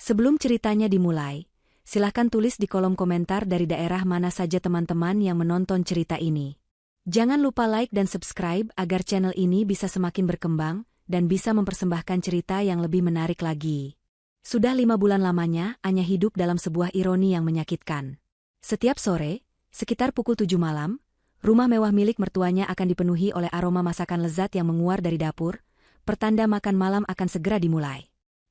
Sebelum ceritanya dimulai, silahkan tulis di kolom komentar dari daerah mana saja teman-teman yang menonton cerita ini. Jangan lupa like dan subscribe agar channel ini bisa semakin berkembang dan bisa mempersembahkan cerita yang lebih menarik lagi. Sudah 5 bulan lamanya, Anya hidup dalam sebuah ironi yang menyakitkan. Setiap sore, sekitar pukul 7 malam, rumah mewah milik mertuanya akan dipenuhi oleh aroma masakan lezat yang menguar dari dapur, pertanda makan malam akan segera dimulai.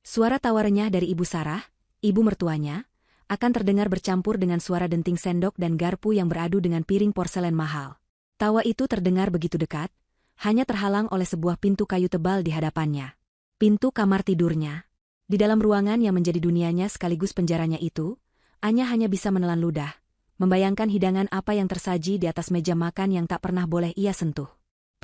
Suara tawa renyah dari Ibu Sarah, ibu mertuanya, akan terdengar bercampur dengan suara denting sendok dan garpu yang beradu dengan piring porselen mahal. Tawa itu terdengar begitu dekat, hanya terhalang oleh sebuah pintu kayu tebal di hadapannya. Pintu kamar tidurnya. Di dalam ruangan yang menjadi dunianya sekaligus penjaranya itu, Anya hanya bisa menelan ludah, membayangkan hidangan apa yang tersaji di atas meja makan yang tak pernah boleh ia sentuh.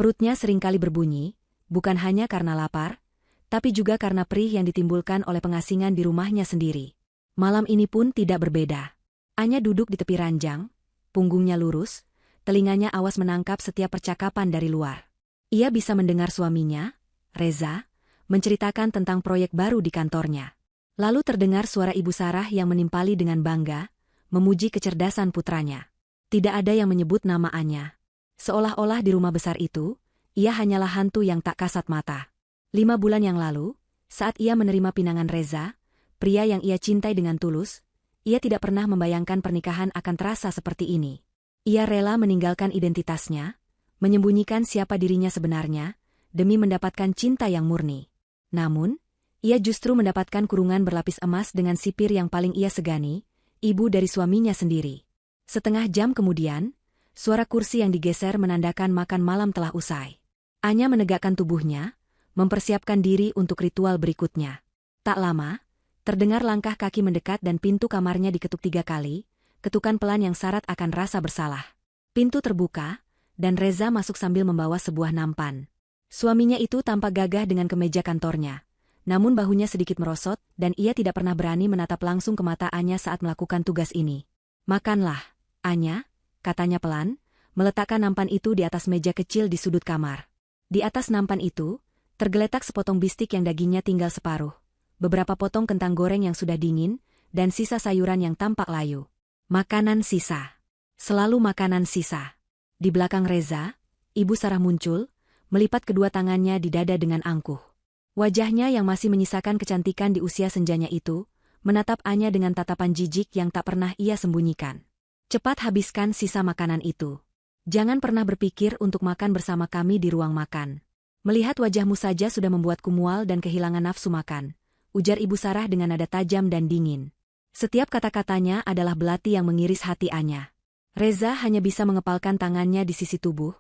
Perutnya seringkali berbunyi, bukan hanya karena lapar, tapi juga karena perih yang ditimbulkan oleh pengasingan di rumahnya sendiri. Malam ini pun tidak berbeda. Anya duduk di tepi ranjang, punggungnya lurus, telinganya awas menangkap setiap percakapan dari luar. Ia bisa mendengar suaminya, Reza, menceritakan tentang proyek baru di kantornya. Lalu terdengar suara Ibu Sarah yang menimpali dengan bangga, memuji kecerdasan putranya. Tidak ada yang menyebut nama Anya. Seolah-olah di rumah besar itu, ia hanyalah hantu yang tak kasat mata. 5 bulan yang lalu, saat ia menerima pinangan Reza, pria yang ia cintai dengan tulus, ia tidak pernah membayangkan pernikahan akan terasa seperti ini. Ia rela meninggalkan identitasnya, menyembunyikan siapa dirinya sebenarnya, demi mendapatkan cinta yang murni. Namun, ia justru mendapatkan kurungan berlapis emas dengan sipir yang paling ia segani, ibu dari suaminya sendiri. Setengah jam kemudian, suara kursi yang digeser menandakan makan malam telah usai. Anya menegakkan tubuhnya, mempersiapkan diri untuk ritual berikutnya. Tak lama, terdengar langkah kaki mendekat dan pintu kamarnya diketuk 3 kali, ketukan pelan yang syarat akan rasa bersalah. Pintu terbuka, dan Reza masuk sambil membawa sebuah nampan. Suaminya itu tampak gagah dengan kemeja kantornya, namun bahunya sedikit merosot dan ia tidak pernah berani menatap langsung ke mata Anya saat melakukan tugas ini. "Makanlah, Anya," katanya pelan, meletakkan nampan itu di atas meja kecil di sudut kamar. Di atas nampan itu, tergeletak sepotong bistik yang dagingnya tinggal separuh, beberapa potong kentang goreng yang sudah dingin, dan sisa sayuran yang tampak layu. Makanan sisa. Selalu makanan sisa. Di belakang Reza, Ibu Sarah muncul, melipat kedua tangannya di dada dengan angkuh. Wajahnya yang masih menyisakan kecantikan di usia senjanya itu, menatap Anya dengan tatapan jijik yang tak pernah ia sembunyikan. "Cepat habiskan sisa makanan itu. Jangan pernah berpikir untuk makan bersama kami di ruang makan. Melihat wajahmu saja sudah membuatku mual dan kehilangan nafsu makan," ujar Ibu Sarah dengan nada tajam dan dingin. Setiap kata-katanya adalah belati yang mengiris hati Anya. Reza hanya bisa mengepalkan tangannya di sisi tubuh,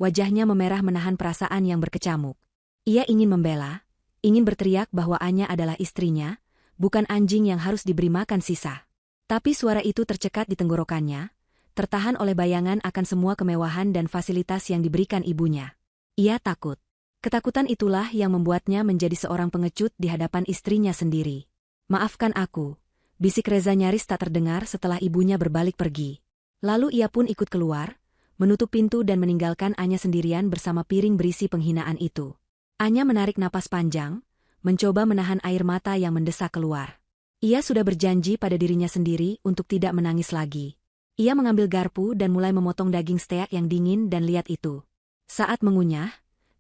wajahnya memerah menahan perasaan yang berkecamuk. Ia ingin membela, ingin berteriak bahwa Anya adalah istrinya, bukan anjing yang harus diberi makan sisa. Tapi suara itu tercekat di tenggorokannya, tertahan oleh bayangan akan semua kemewahan dan fasilitas yang diberikan ibunya. Ia takut. Ketakutan itulah yang membuatnya menjadi seorang pengecut di hadapan istrinya sendiri. "Maafkan aku," bisik Reza nyaris tak terdengar setelah ibunya berbalik pergi. Lalu ia pun ikut keluar, menutup pintu dan meninggalkan Anya sendirian bersama piring berisi penghinaan itu. Anya menarik napas panjang, mencoba menahan air mata yang mendesak keluar. Ia sudah berjanji pada dirinya sendiri untuk tidak menangis lagi. Ia mengambil garpu dan mulai memotong daging steak yang dingin dan lihat itu. Saat mengunyah,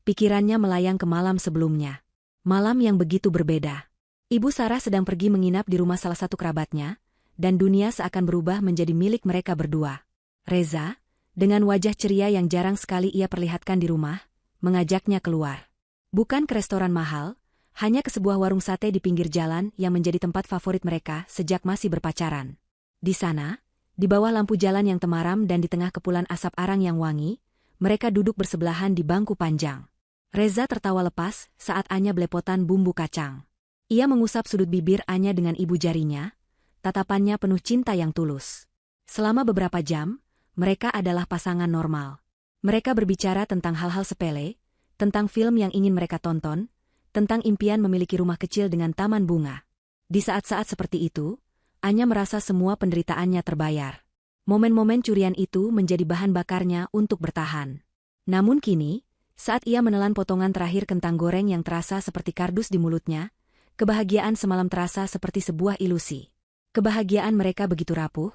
pikirannya melayang ke malam sebelumnya. Malam yang begitu berbeda. Ibu Sarah sedang pergi menginap di rumah salah satu kerabatnya, dan dunia seakan berubah menjadi milik mereka berdua. Reza, dengan wajah ceria yang jarang sekali ia perlihatkan di rumah, mengajaknya keluar. Bukan ke restoran mahal, hanya ke sebuah warung sate di pinggir jalan yang menjadi tempat favorit mereka sejak masih berpacaran. Di sana, di bawah lampu jalan yang temaram dan di tengah kepulan asap arang yang wangi, mereka duduk bersebelahan di bangku panjang. Reza tertawa lepas saat Anya belepotan bumbu kacang. Ia mengusap sudut bibir Anya dengan ibu jarinya, tatapannya penuh cinta yang tulus. Selama beberapa jam, mereka adalah pasangan normal. Mereka berbicara tentang hal-hal sepele, tentang film yang ingin mereka tonton, tentang impian memiliki rumah kecil dengan taman bunga. Di saat-saat seperti itu, Anya merasa semua penderitaannya terbayar. Momen-momen curian itu menjadi bahan bakarnya untuk bertahan. Namun kini, saat ia menelan potongan terakhir kentang goreng yang terasa seperti kardus di mulutnya, Kebahagiaan semalam terasa seperti sebuah ilusi. Kebahagiaan mereka begitu rapuh,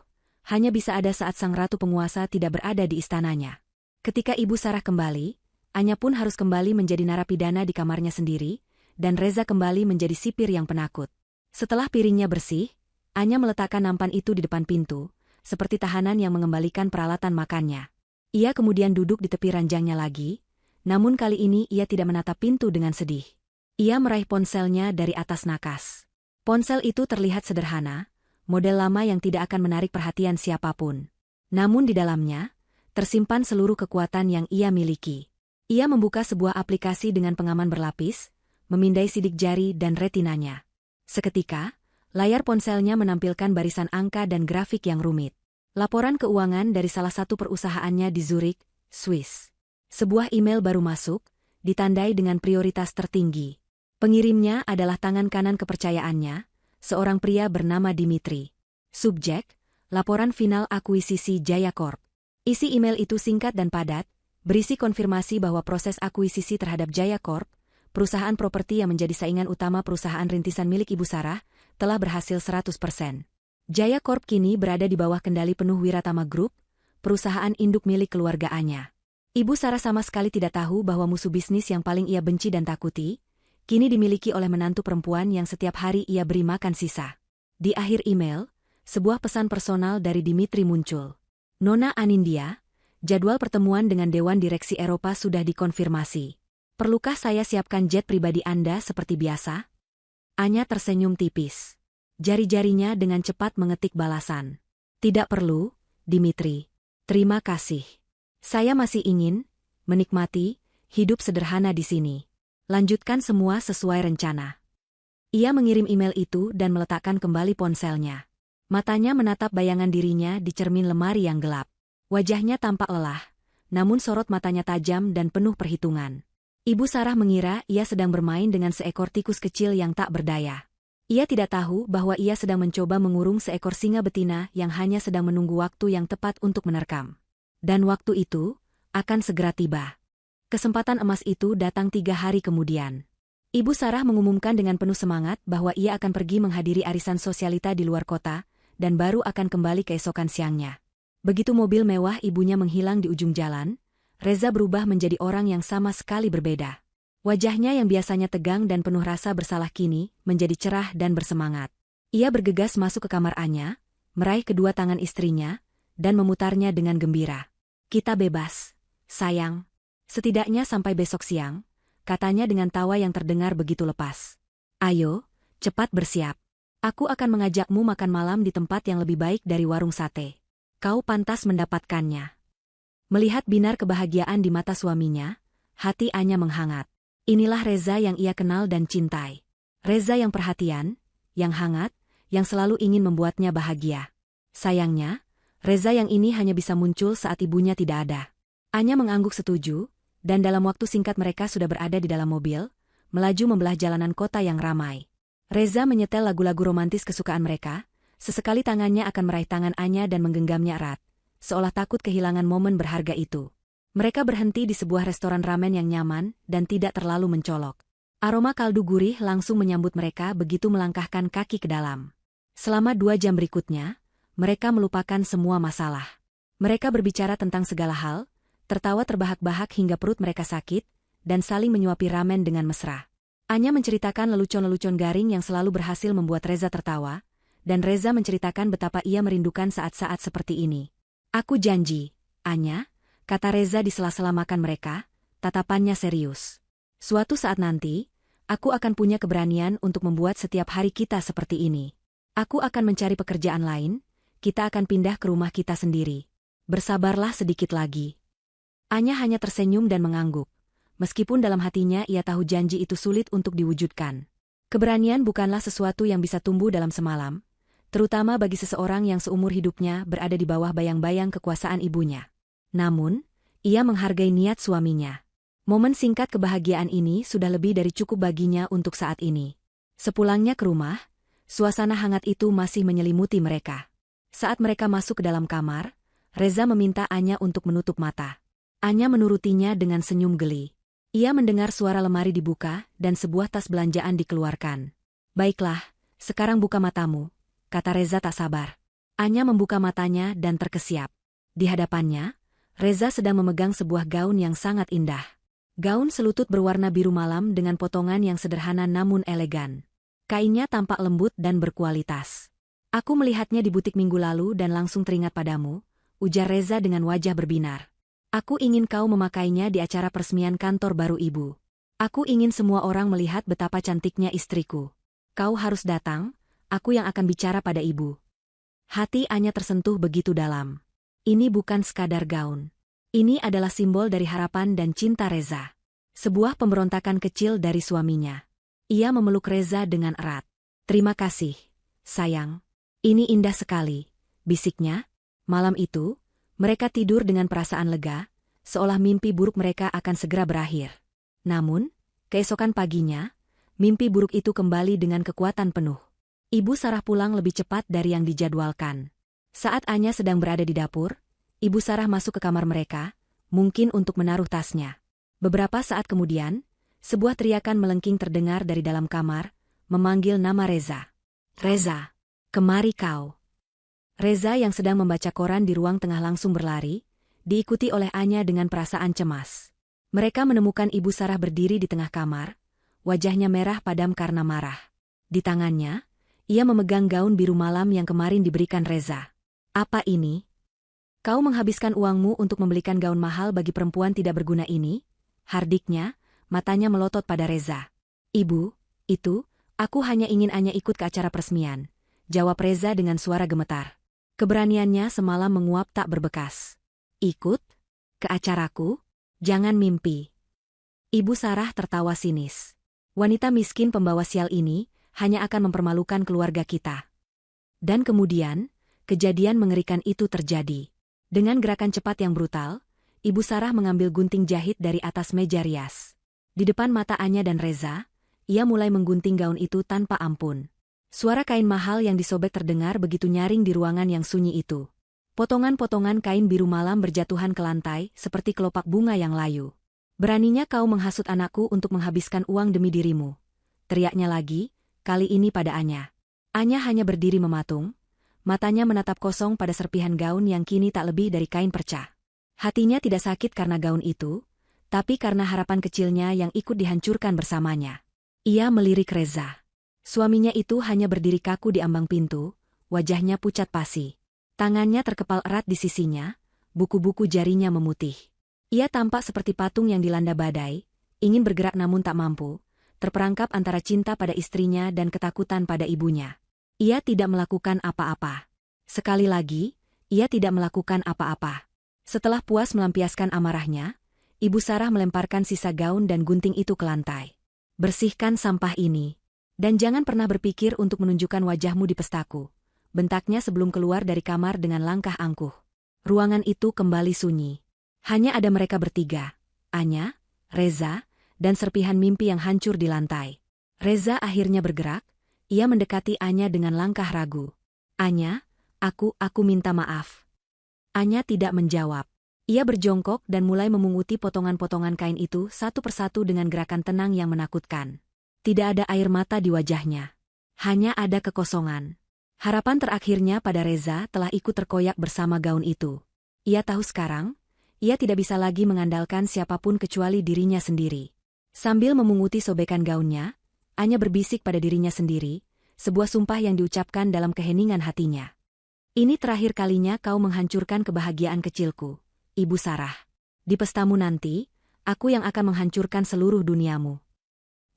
hanya bisa ada saat sang ratu penguasa tidak berada di istananya. Ketika Ibu Sarah kembali, Anya pun harus kembali menjadi narapidana di kamarnya sendiri, dan Reza kembali menjadi sipir yang penakut. Setelah piringnya bersih, Anya meletakkan nampan itu di depan pintu, seperti tahanan yang mengembalikan peralatan makannya. Ia kemudian duduk di tepi ranjangnya lagi, namun kali ini ia tidak menatap pintu dengan sedih. Ia meraih ponselnya dari atas nakas. Ponsel itu terlihat sederhana, model lama yang tidak akan menarik perhatian siapapun. Namun di dalamnya, tersimpan seluruh kekuatan yang ia miliki. Ia membuka sebuah aplikasi dengan pengaman berlapis, memindai sidik jari dan retinanya. Seketika, layar ponselnya menampilkan barisan angka dan grafik yang rumit. Laporan keuangan dari salah satu perusahaannya di Zurich, Swiss. Sebuah email baru masuk, ditandai dengan prioritas tertinggi. Pengirimnya adalah tangan kanan kepercayaannya, seorang pria bernama Dimitri. Subjek, laporan final akuisisi Jaya Corp. Isi email itu singkat dan padat, berisi konfirmasi bahwa proses akuisisi terhadap Jaya Corp, perusahaan properti yang menjadi saingan utama perusahaan rintisan milik Ibu Sarah, telah berhasil 100%. Jaya Corp kini berada di bawah kendali penuh Wiratama Group, perusahaan induk milik keluarga Anya. Ibu Sarah sama sekali tidak tahu bahwa musuh bisnis yang paling ia benci dan takuti, kini dimiliki oleh menantu perempuan yang setiap hari ia beri makan sisa. Di akhir email, sebuah pesan personal dari Dimitri muncul. Nona Anindya, jadwal pertemuan dengan Dewan Direksi Eropa sudah dikonfirmasi. Perlukah saya siapkan jet pribadi Anda seperti biasa? Anya tersenyum tipis. Jari-jarinya dengan cepat mengetik balasan. Tidak perlu, Dimitri. Terima kasih. Saya masih ingin menikmati hidup sederhana di sini. Lanjutkan semua sesuai rencana. Ia mengirim email itu dan meletakkan kembali ponselnya. Matanya menatap bayangan dirinya di cermin lemari yang gelap. Wajahnya tampak lelah, namun sorot matanya tajam dan penuh perhitungan. Ibu Sarah mengira ia sedang bermain dengan seekor tikus kecil yang tak berdaya. Ia tidak tahu bahwa ia sedang mencoba mengurung seekor singa betina yang hanya sedang menunggu waktu yang tepat untuk menerkam. Dan waktu itu akan segera tiba. Kesempatan emas itu datang 3 hari kemudian. Ibu Sarah mengumumkan dengan penuh semangat bahwa ia akan pergi menghadiri arisan sosialita di luar kota, dan baru akan kembali keesokan siangnya. Begitu mobil mewah ibunya menghilang di ujung jalan, Reza berubah menjadi orang yang sama sekali berbeda. Wajahnya yang biasanya tegang dan penuh rasa bersalah kini, menjadi cerah dan bersemangat. Ia bergegas masuk ke kamar Anya, meraih kedua tangan istrinya, dan memutarnya dengan gembira. Kita bebas, sayang. Setidaknya sampai besok siang, katanya dengan tawa yang terdengar begitu lepas. Ayo, cepat bersiap. Aku akan mengajakmu makan malam di tempat yang lebih baik dari warung sate. Kau pantas mendapatkannya. Melihat binar kebahagiaan di mata suaminya, hati Anya menghangat. Inilah Reza yang ia kenal dan cintai. Reza yang perhatian, yang hangat, yang selalu ingin membuatnya bahagia. Sayangnya, Reza yang ini hanya bisa muncul saat ibunya tidak ada. Anya mengangguk setuju, dan dalam waktu singkat mereka sudah berada di dalam mobil, melaju membelah jalanan kota yang ramai. Reza menyetel lagu-lagu romantis kesukaan mereka, sesekali tangannya akan meraih tangan Anya dan menggenggamnya erat, seolah takut kehilangan momen berharga itu. Mereka berhenti di sebuah restoran ramen yang nyaman dan tidak terlalu mencolok. Aroma kaldu gurih langsung menyambut mereka begitu melangkahkan kaki ke dalam. Selama 2 jam berikutnya, mereka melupakan semua masalah. Mereka berbicara tentang segala hal, tertawa terbahak-bahak hingga perut mereka sakit, dan saling menyuapi ramen dengan mesra. Anya menceritakan lelucon-lelucon garing yang selalu berhasil membuat Reza tertawa, dan Reza menceritakan betapa ia merindukan saat-saat seperti ini. Aku janji, Anya, kata Reza di sela-sela makan mereka, tatapannya serius. Suatu saat nanti, aku akan punya keberanian untuk membuat setiap hari kita seperti ini. Aku akan mencari pekerjaan lain, kita akan pindah ke rumah kita sendiri. Bersabarlah sedikit lagi. Anya hanya tersenyum dan mengangguk. Meskipun dalam hatinya ia tahu janji itu sulit untuk diwujudkan. Keberanian bukanlah sesuatu yang bisa tumbuh dalam semalam, terutama bagi seseorang yang seumur hidupnya berada di bawah bayang-bayang kekuasaan ibunya. Namun, ia menghargai niat suaminya. Momen singkat kebahagiaan ini sudah lebih dari cukup baginya untuk saat ini. Sepulangnya ke rumah, suasana hangat itu masih menyelimuti mereka. Saat mereka masuk ke dalam kamar, Reza meminta Anya untuk menutup mata. Anya menurutinya dengan senyum geli. Ia mendengar suara lemari dibuka dan sebuah tas belanjaan dikeluarkan. Baiklah, sekarang buka matamu, kata Reza tak sabar. Anya membuka matanya dan terkesiap. Di hadapannya, Reza sedang memegang sebuah gaun yang sangat indah. Gaun selutut berwarna biru malam dengan potongan yang sederhana namun elegan. Kainnya tampak lembut dan berkualitas. Aku melihatnya di butik minggu lalu dan langsung teringat padamu, ujar Reza dengan wajah berbinar. Aku ingin kau memakainya di acara peresmian kantor baru ibu. Aku ingin semua orang melihat betapa cantiknya istriku. Kau harus datang, aku yang akan bicara pada ibu. Hati Anya tersentuh begitu dalam. Ini bukan sekadar gaun. Ini adalah simbol dari harapan dan cinta Reza. Sebuah pemberontakan kecil dari suaminya. Ia memeluk Reza dengan erat. Terima kasih, sayang. Ini indah sekali, bisiknya. Malam itu, mereka tidur dengan perasaan lega, seolah mimpi buruk mereka akan segera berakhir. Namun, keesokan paginya, mimpi buruk itu kembali dengan kekuatan penuh. Ibu Sarah pulang lebih cepat dari yang dijadwalkan. Saat Anya sedang berada di dapur, Ibu Sarah masuk ke kamar mereka, mungkin untuk menaruh tasnya. Beberapa saat kemudian, sebuah teriakan melengking terdengar dari dalam kamar, memanggil nama Reza. Reza, kemari kau. Reza yang sedang membaca koran di ruang tengah langsung berlari, diikuti oleh Anya dengan perasaan cemas. Mereka menemukan Ibu Sarah berdiri di tengah kamar, wajahnya merah padam karena marah. Di tangannya, ia memegang gaun biru malam yang kemarin diberikan Reza. Apa ini? Kau menghabiskan uangmu untuk membelikan gaun mahal bagi perempuan tidak berguna ini? Hardiknya, matanya melotot pada Reza. Ibu, itu, aku hanya ingin Anya ikut ke acara peresmian, jawab Reza dengan suara gemetar. Keberaniannya semalam menguap tak berbekas. Ikut? Ke acaraku? Jangan mimpi. Ibu Sarah tertawa sinis. Wanita miskin pembawa sial ini hanya akan mempermalukan keluarga kita. Dan kemudian, kejadian mengerikan itu terjadi. Dengan gerakan cepat yang brutal, Ibu Sarah mengambil gunting jahit dari atas meja rias. Di depan mata Anya dan Reza, ia mulai menggunting gaun itu tanpa ampun. Suara kain mahal yang disobek terdengar begitu nyaring di ruangan yang sunyi itu. Potongan-potongan kain biru malam berjatuhan ke lantai seperti kelopak bunga yang layu. Beraninya kau menghasut anakku untuk menghabiskan uang demi dirimu. Teriaknya lagi, kali ini pada Anya. Anya hanya berdiri mematung, matanya menatap kosong pada serpihan gaun yang kini tak lebih dari kain perca. Hatinya tidak sakit karena gaun itu, tapi karena harapan kecilnya yang ikut dihancurkan bersamanya. Ia melirik Reza. Suaminya itu hanya berdiri kaku di ambang pintu, wajahnya pucat pasi. Tangannya terkepal erat di sisinya, buku-buku jarinya memutih. Ia tampak seperti patung yang dilanda badai, ingin bergerak namun tak mampu, terperangkap antara cinta pada istrinya dan ketakutan pada ibunya. Ia tidak melakukan apa-apa. Sekali lagi, ia tidak melakukan apa-apa. Setelah puas melampiaskan amarahnya, Ibu Sarah melemparkan sisa gaun dan gunting itu ke lantai. Bersihkan sampah ini. Dan jangan pernah berpikir untuk menunjukkan wajahmu di pestaku, bentaknya sebelum keluar dari kamar dengan langkah angkuh. Ruangan itu kembali sunyi. Hanya ada mereka bertiga, Anya, Reza, dan serpihan mimpi yang hancur di lantai. Reza akhirnya bergerak, ia mendekati Anya dengan langkah ragu. Anya, aku minta maaf. Anya tidak menjawab. Ia berjongkok dan mulai memunguti potongan-potongan kain itu satu persatu dengan gerakan tenang yang menakutkan. Tidak ada air mata di wajahnya. Hanya ada kekosongan. Harapan terakhirnya pada Reza telah ikut terkoyak bersama gaun itu. Ia tahu sekarang, ia tidak bisa lagi mengandalkan siapapun kecuali dirinya sendiri. Sambil memunguti sobekan gaunnya, Anya berbisik pada dirinya sendiri, sebuah sumpah yang diucapkan dalam keheningan hatinya. Ini terakhir kalinya kau menghancurkan kebahagiaan kecilku, Ibu Sarah. Di pestamu nanti, aku yang akan menghancurkan seluruh duniamu.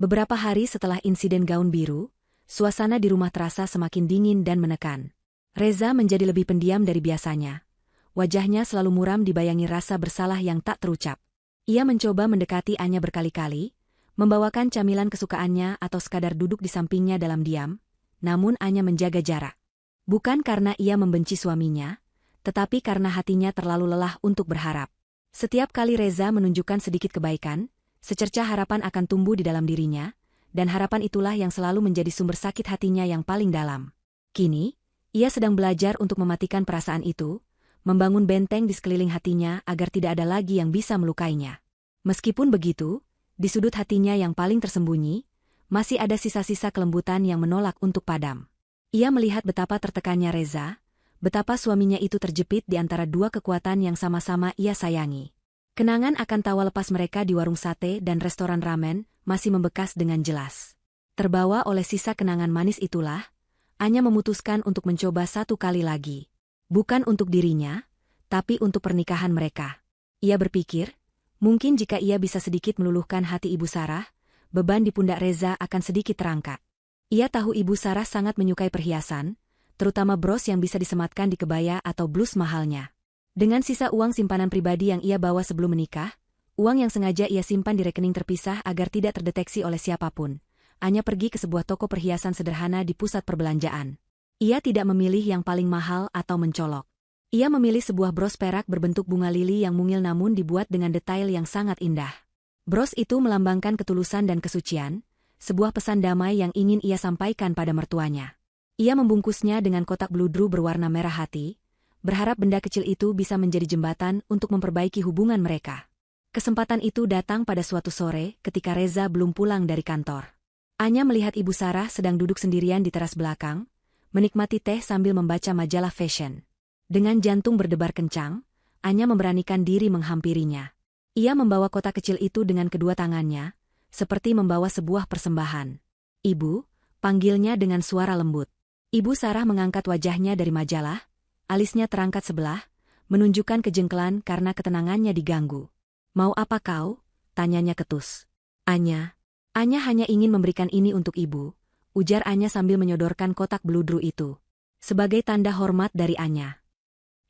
Beberapa hari setelah insiden gaun biru, suasana di rumah terasa semakin dingin dan menekan. Reza menjadi lebih pendiam dari biasanya. Wajahnya selalu muram dibayangi rasa bersalah yang tak terucap. Ia mencoba mendekati Anya berkali-kali, membawakan camilan kesukaannya atau sekadar duduk di sampingnya dalam diam, namun Anya menjaga jarak. Bukan karena ia membenci suaminya, tetapi karena hatinya terlalu lelah untuk berharap. Setiap kali Reza menunjukkan sedikit kebaikan, secercah harapan akan tumbuh di dalam dirinya, dan harapan itulah yang selalu menjadi sumber sakit hatinya yang paling dalam. Kini, ia sedang belajar untuk mematikan perasaan itu, membangun benteng di sekeliling hatinya agar tidak ada lagi yang bisa melukainya. Meskipun begitu, di sudut hatinya yang paling tersembunyi, Masih ada sisa-sisa kelembutan yang menolak untuk padam. Ia melihat betapa tertekannya Reza, betapa suaminya itu terjepit di antara dua kekuatan yang sama-sama ia sayangi. Kenangan akan tawa lepas mereka di warung sate dan restoran ramen masih membekas dengan jelas. Terbawa oleh sisa kenangan manis itulah, Anya memutuskan untuk mencoba satu kali lagi. Bukan untuk dirinya, tapi untuk pernikahan mereka. Ia berpikir, mungkin jika ia bisa sedikit meluluhkan hati Ibu Sarah, beban di pundak Reza akan sedikit terangkat. Ia tahu Ibu Sarah sangat menyukai perhiasan, terutama bros yang bisa disematkan di kebaya atau blus mahalnya. Dengan sisa uang simpanan pribadi yang ia bawa sebelum menikah, uang yang sengaja ia simpan di rekening terpisah agar tidak terdeteksi oleh siapapun, Anya pergi ke sebuah toko perhiasan sederhana di pusat perbelanjaan. Ia tidak memilih yang paling mahal atau mencolok. Ia memilih sebuah bros perak berbentuk bunga lili yang mungil namun dibuat dengan detail yang sangat indah. Bros itu melambangkan ketulusan dan kesucian, sebuah pesan damai yang ingin ia sampaikan pada mertuanya. Ia membungkusnya dengan kotak bludru berwarna merah hati, berharap benda kecil itu bisa menjadi jembatan untuk memperbaiki hubungan mereka. Kesempatan itu datang pada suatu sore ketika Reza belum pulang dari kantor. Anya melihat Ibu Sarah sedang duduk sendirian di teras belakang, menikmati teh sambil membaca majalah fashion. Dengan jantung berdebar kencang, Anya memberanikan diri menghampirinya. Ia membawa kotak kecil itu dengan kedua tangannya, seperti membawa sebuah persembahan. "Ibu," panggilnya dengan suara lembut. Ibu Sarah mengangkat wajahnya dari majalah, alisnya terangkat sebelah, menunjukkan kejengkelan karena ketenangannya diganggu. "Mau apa kau?" tanyanya ketus. Anya hanya ingin memberikan ini untuk ibu," ujar Anya sambil menyodorkan kotak bludru itu. Sebagai tanda hormat dari Anya.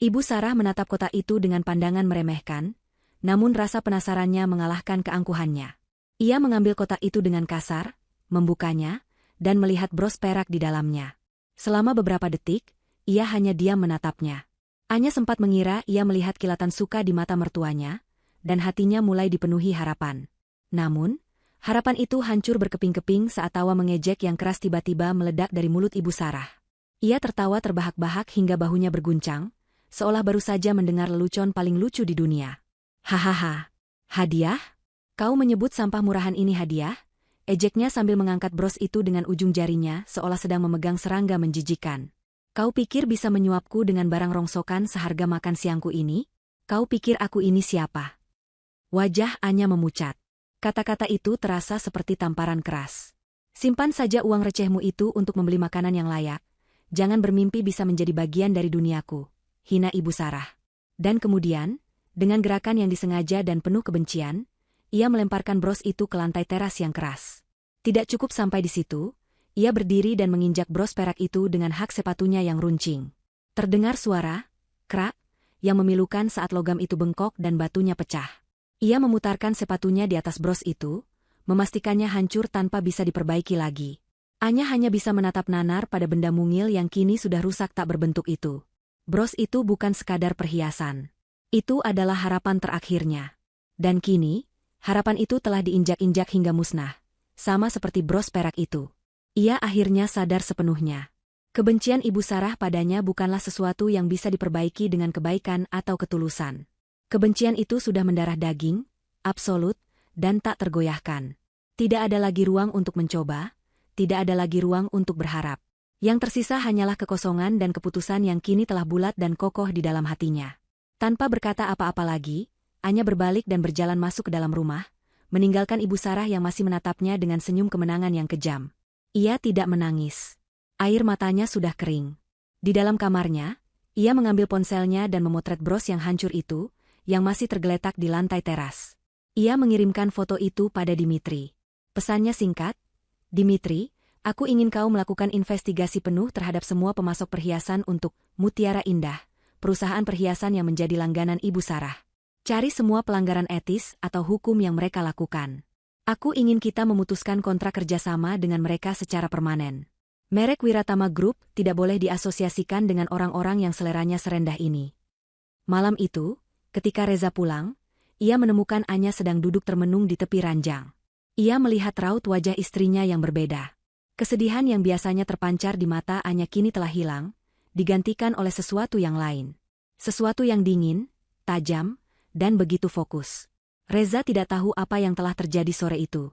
Ibu Sarah menatap kotak itu dengan pandangan meremehkan, namun rasa penasarannya mengalahkan keangkuhannya. Ia mengambil kotak itu dengan kasar, membukanya, dan melihat bros perak di dalamnya. Selama beberapa detik, ia hanya diam menatapnya. Anya sempat mengira ia melihat kilatan suka di mata mertuanya, dan hatinya mulai dipenuhi harapan. Namun, harapan itu hancur berkeping-keping saat tawa mengejek yang keras tiba-tiba meledak dari mulut Ibu Sarah. Ia tertawa terbahak-bahak hingga bahunya berguncang, seolah baru saja mendengar lelucon paling lucu di dunia. "Hahaha. Hadiah? Kau menyebut sampah murahan ini hadiah?" Ejeknya sambil mengangkat bros itu dengan ujung jarinya seolah sedang memegang serangga menjijikan. "Kau pikir bisa menyuapku dengan barang rongsokan seharga makan siangku ini? Kau pikir aku ini siapa?" Wajah Anya memucat. Kata-kata itu terasa seperti tamparan keras. "Simpan saja uang recehmu itu untuk membeli makanan yang layak. Jangan bermimpi bisa menjadi bagian dari duniaku," hina Ibu Sarah. Dan kemudian, dengan gerakan yang disengaja dan penuh kebencian, ia melemparkan bros itu ke lantai teras yang keras. Tidak cukup sampai di situ, ia berdiri dan menginjak bros perak itu dengan hak sepatunya yang runcing. Terdengar suara, krak, yang memilukan saat logam itu bengkok dan batunya pecah. Ia memutarkan sepatunya di atas bros itu, memastikannya hancur tanpa bisa diperbaiki lagi. Anya hanya bisa menatap nanar pada benda mungil yang kini sudah rusak tak berbentuk itu. Bros itu bukan sekadar perhiasan. Itu adalah harapan terakhirnya. Dan kini, harapan itu telah diinjak-injak hingga musnah. Sama seperti bros perak itu. Ia akhirnya sadar sepenuhnya. Kebencian Ibu Sarah padanya bukanlah sesuatu yang bisa diperbaiki dengan kebaikan atau ketulusan. Kebencian itu sudah mendarah daging, absolut, dan tak tergoyahkan. Tidak ada lagi ruang untuk mencoba, tidak ada lagi ruang untuk berharap. Yang tersisa hanyalah kekosongan dan keputusan yang kini telah bulat dan kokoh di dalam hatinya. Tanpa berkata apa-apa lagi, Anya berbalik dan berjalan masuk ke dalam rumah, meninggalkan Ibu Sarah yang masih menatapnya dengan senyum kemenangan yang kejam. Ia tidak menangis. Air matanya sudah kering. Di dalam kamarnya, ia mengambil ponselnya dan memotret bros yang hancur itu, yang masih tergeletak di lantai teras. Ia mengirimkan foto itu pada Dimitri. Pesannya singkat, "Dimitri, aku ingin kau melakukan investigasi penuh terhadap semua pemasok perhiasan untuk Mutiara Indah, perusahaan perhiasan yang menjadi langganan Ibu Sarah. Cari semua pelanggaran etis atau hukum yang mereka lakukan. Aku ingin kita memutuskan kontrak kerjasama dengan mereka secara permanen. Merek Wiratama Group tidak boleh diasosiasikan dengan orang-orang yang seleranya serendah ini." Malam itu, ketika Reza pulang, ia menemukan Anya sedang duduk termenung di tepi ranjang. Ia melihat raut wajah istrinya yang berbeda. Kesedihan yang biasanya terpancar di mata Anya kini telah hilang, digantikan oleh sesuatu yang lain. Sesuatu yang dingin, tajam, dan begitu fokus. Reza tidak tahu apa yang telah terjadi sore itu.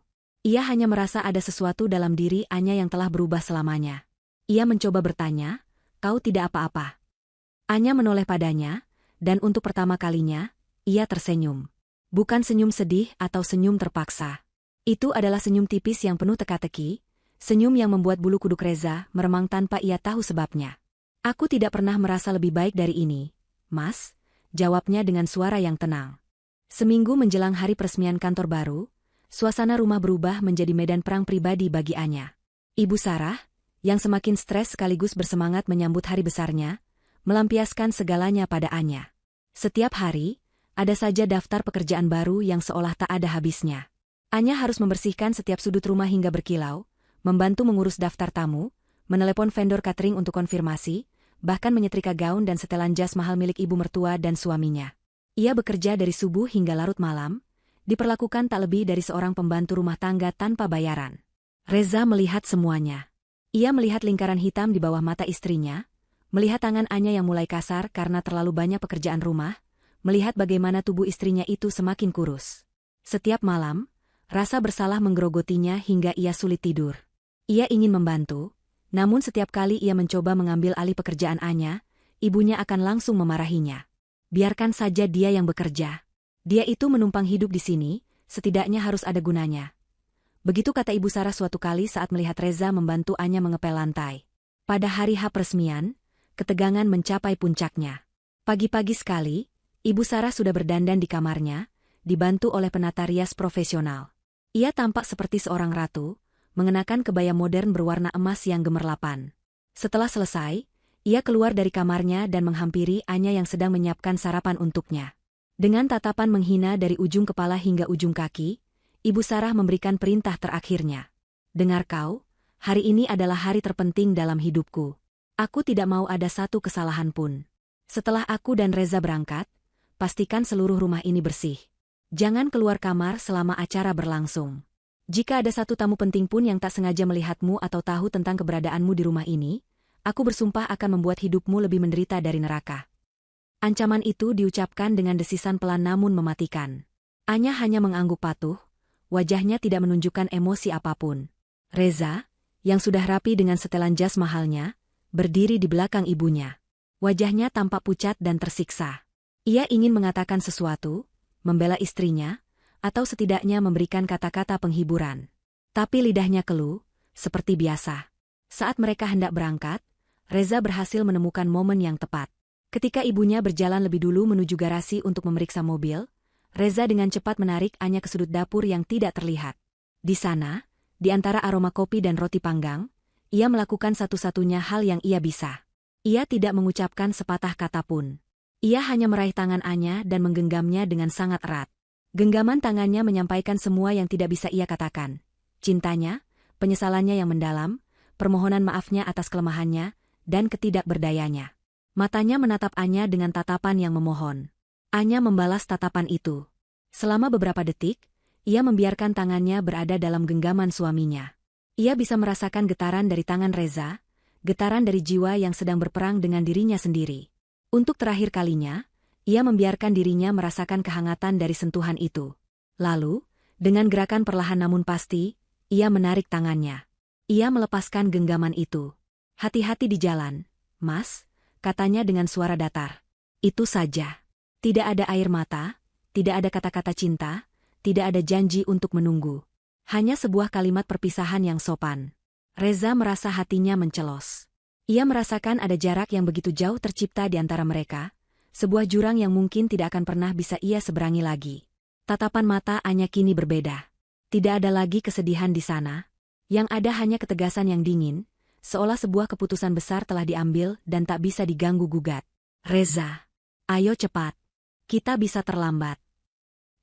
Ia hanya merasa ada sesuatu dalam diri Anya yang telah berubah selamanya. Ia mencoba bertanya, "Kau tidak apa-apa?" Anya menoleh padanya, dan untuk pertama kalinya, ia tersenyum. Bukan senyum sedih atau senyum terpaksa. Itu adalah senyum tipis yang penuh teka-teki, senyum yang membuat bulu kuduk Reza meremang tanpa ia tahu sebabnya. "Aku tidak pernah merasa lebih baik dari ini, Mas," jawabnya dengan suara yang tenang. Seminggu menjelang hari peresmian kantor baru, suasana rumah berubah menjadi medan perang pribadi bagi Anya. Ibu Sarah, yang semakin stres sekaligus bersemangat menyambut hari besarnya, melampiaskan segalanya pada Anya. Setiap hari, ada saja daftar pekerjaan baru yang seolah tak ada habisnya. Anya harus membersihkan setiap sudut rumah hingga berkilau, membantu mengurus daftar tamu, menelepon vendor catering untuk konfirmasi, bahkan menyetrika gaun dan setelan jas mahal milik ibu mertua dan suaminya. Ia bekerja dari subuh hingga larut malam, diperlakukan tak lebih dari seorang pembantu rumah tangga tanpa bayaran. Reza melihat semuanya. Ia melihat lingkaran hitam di bawah mata istrinya, melihat tangan Anya yang mulai kasar karena terlalu banyak pekerjaan rumah, melihat bagaimana tubuh istrinya itu semakin kurus. Setiap malam, rasa bersalah menggerogotinya hingga ia sulit tidur. Ia ingin membantu, namun setiap kali ia mencoba mengambil alih pekerjaan Anya, ibunya akan langsung memarahinya. Biarkan saja dia yang bekerja. Dia itu menumpang hidup di sini, setidaknya harus ada gunanya. Begitu kata Ibu Sarah suatu kali saat melihat Reza membantu Anya mengepel lantai. Pada hari H peresmian, ketegangan mencapai puncaknya. Pagi-pagi sekali, Ibu Sarah sudah berdandan di kamarnya, dibantu oleh penata rias profesional. Ia tampak seperti seorang ratu, mengenakan kebaya modern berwarna emas yang gemerlapan. Setelah selesai, ia keluar dari kamarnya dan menghampiri Anya yang sedang menyiapkan sarapan untuknya. Dengan tatapan menghina dari ujung kepala hingga ujung kaki, Ibu Sarah memberikan perintah terakhirnya. "Dengar kau, hari ini adalah hari terpenting dalam hidupku. Aku tidak mau ada satu kesalahan pun. Setelah aku dan Reza berangkat, pastikan seluruh rumah ini bersih. Jangan keluar kamar selama acara berlangsung. Jika ada satu tamu penting pun yang tak sengaja melihatmu atau tahu tentang keberadaanmu di rumah ini, aku bersumpah akan membuat hidupmu lebih menderita dari neraka." Ancaman itu diucapkan dengan desisan pelan namun mematikan. Anya hanya mengangguk patuh, wajahnya tidak menunjukkan emosi apapun. Reza, yang sudah rapi dengan setelan jas mahalnya, berdiri di belakang ibunya. Wajahnya tampak pucat dan tersiksa. Ia ingin mengatakan sesuatu, membela istrinya, atau setidaknya memberikan kata-kata penghiburan. Tapi lidahnya keluh, seperti biasa. Saat mereka hendak berangkat, Reza berhasil menemukan momen yang tepat. Ketika ibunya berjalan lebih dulu menuju garasi untuk memeriksa mobil, Reza dengan cepat menarik Anya ke sudut dapur yang tidak terlihat. Di sana, di antara aroma kopi dan roti panggang, ia melakukan satu-satunya hal yang ia bisa. Ia tidak mengucapkan sepatah kata pun. Ia hanya meraih tangan Anya dan menggenggamnya dengan sangat erat. Genggaman tangannya menyampaikan semua yang tidak bisa ia katakan. Cintanya, penyesalannya yang mendalam, permohonan maafnya atas kelemahannya, dan ketidakberdayanya. Matanya menatap Anya dengan tatapan yang memohon. Anya membalas tatapan itu. Selama beberapa detik, ia membiarkan tangannya berada dalam genggaman suaminya. Ia bisa merasakan getaran dari tangan Reza, getaran dari jiwa yang sedang berperang dengan dirinya sendiri. Untuk terakhir kalinya, ia membiarkan dirinya merasakan kehangatan dari sentuhan itu. Lalu, dengan gerakan perlahan namun pasti, ia menarik tangannya. Ia melepaskan genggaman itu. "Hati-hati di jalan, Mas," katanya dengan suara datar. Itu saja. Tidak ada air mata, tidak ada kata-kata cinta, tidak ada janji untuk menunggu. Hanya sebuah kalimat perpisahan yang sopan. Reza merasa hatinya mencelos. Ia merasakan ada jarak yang begitu jauh tercipta di antara mereka, sebuah jurang yang mungkin tidak akan pernah bisa ia seberangi lagi. Tatapan mata Anya kini berbeda. Tidak ada lagi kesedihan di sana. Yang ada hanya ketegasan yang dingin, seolah sebuah keputusan besar telah diambil dan tak bisa diganggu-gugat. "Reza, ayo cepat. Kita bisa terlambat."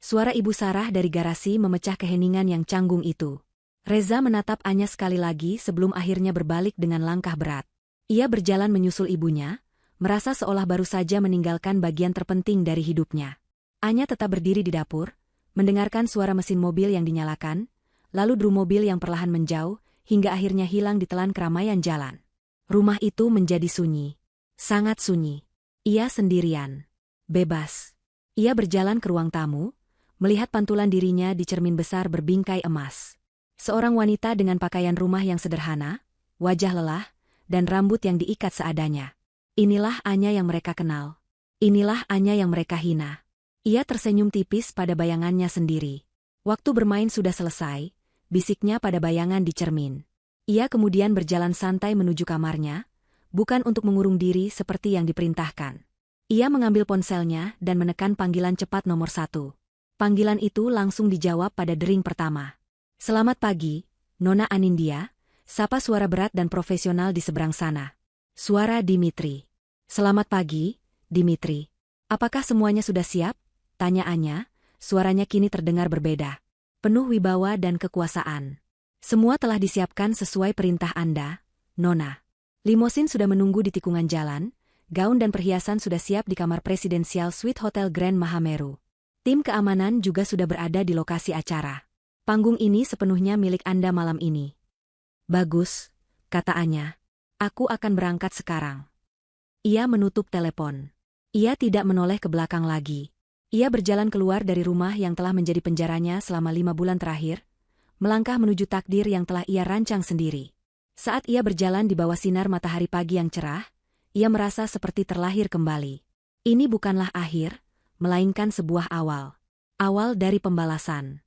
Suara Ibu Sarah dari garasi memecah keheningan yang canggung itu. Reza menatap Anya sekali lagi sebelum akhirnya berbalik dengan langkah berat. Ia berjalan menyusul ibunya, merasa seolah baru saja meninggalkan bagian terpenting dari hidupnya. Anya tetap berdiri di dapur, mendengarkan suara mesin mobil yang dinyalakan, lalu drum mobil yang perlahan menjauh, hingga akhirnya hilang di telan keramaian jalan. Rumah itu menjadi sunyi. Sangat sunyi. Ia sendirian. Bebas. Ia berjalan ke ruang tamu, melihat pantulan dirinya di cermin besar berbingkai emas. Seorang wanita dengan pakaian rumah yang sederhana, wajah lelah, dan rambut yang diikat seadanya. Inilah Anya yang mereka kenal. Inilah Anya yang mereka hina. Ia tersenyum tipis pada bayangannya sendiri. Waktu bermain sudah selesai, bisiknya pada bayangan di cermin. Ia kemudian berjalan santai menuju kamarnya, bukan untuk mengurung diri seperti yang diperintahkan. Ia mengambil ponselnya dan menekan panggilan cepat nomor 1. Panggilan itu langsung dijawab pada dering pertama. "Selamat pagi, Nona Anindya," sapa suara berat dan profesional di seberang sana. Suara Dimitri. "Selamat pagi, Dimitri. Apakah semuanya sudah siap?" tanya Anya, suaranya kini terdengar berbeda. Penuh wibawa dan kekuasaan. "Semua telah disiapkan sesuai perintah Anda, Nona. Limosin sudah menunggu di tikungan jalan, gaun dan perhiasan sudah siap di kamar presidensial suite Hotel Grand Mahameru. Tim keamanan juga sudah berada di lokasi acara. Panggung ini sepenuhnya milik Anda malam ini." "Bagus," kata Anya. "Aku akan berangkat sekarang." Ia menutup telepon. Ia tidak menoleh ke belakang lagi. Ia berjalan keluar dari rumah yang telah menjadi penjaranya selama 5 bulan terakhir, melangkah menuju takdir yang telah ia rancang sendiri. Saat ia berjalan di bawah sinar matahari pagi yang cerah, ia merasa seperti terlahir kembali. Ini bukanlah akhir, melainkan sebuah awal. Awal dari pembalasan.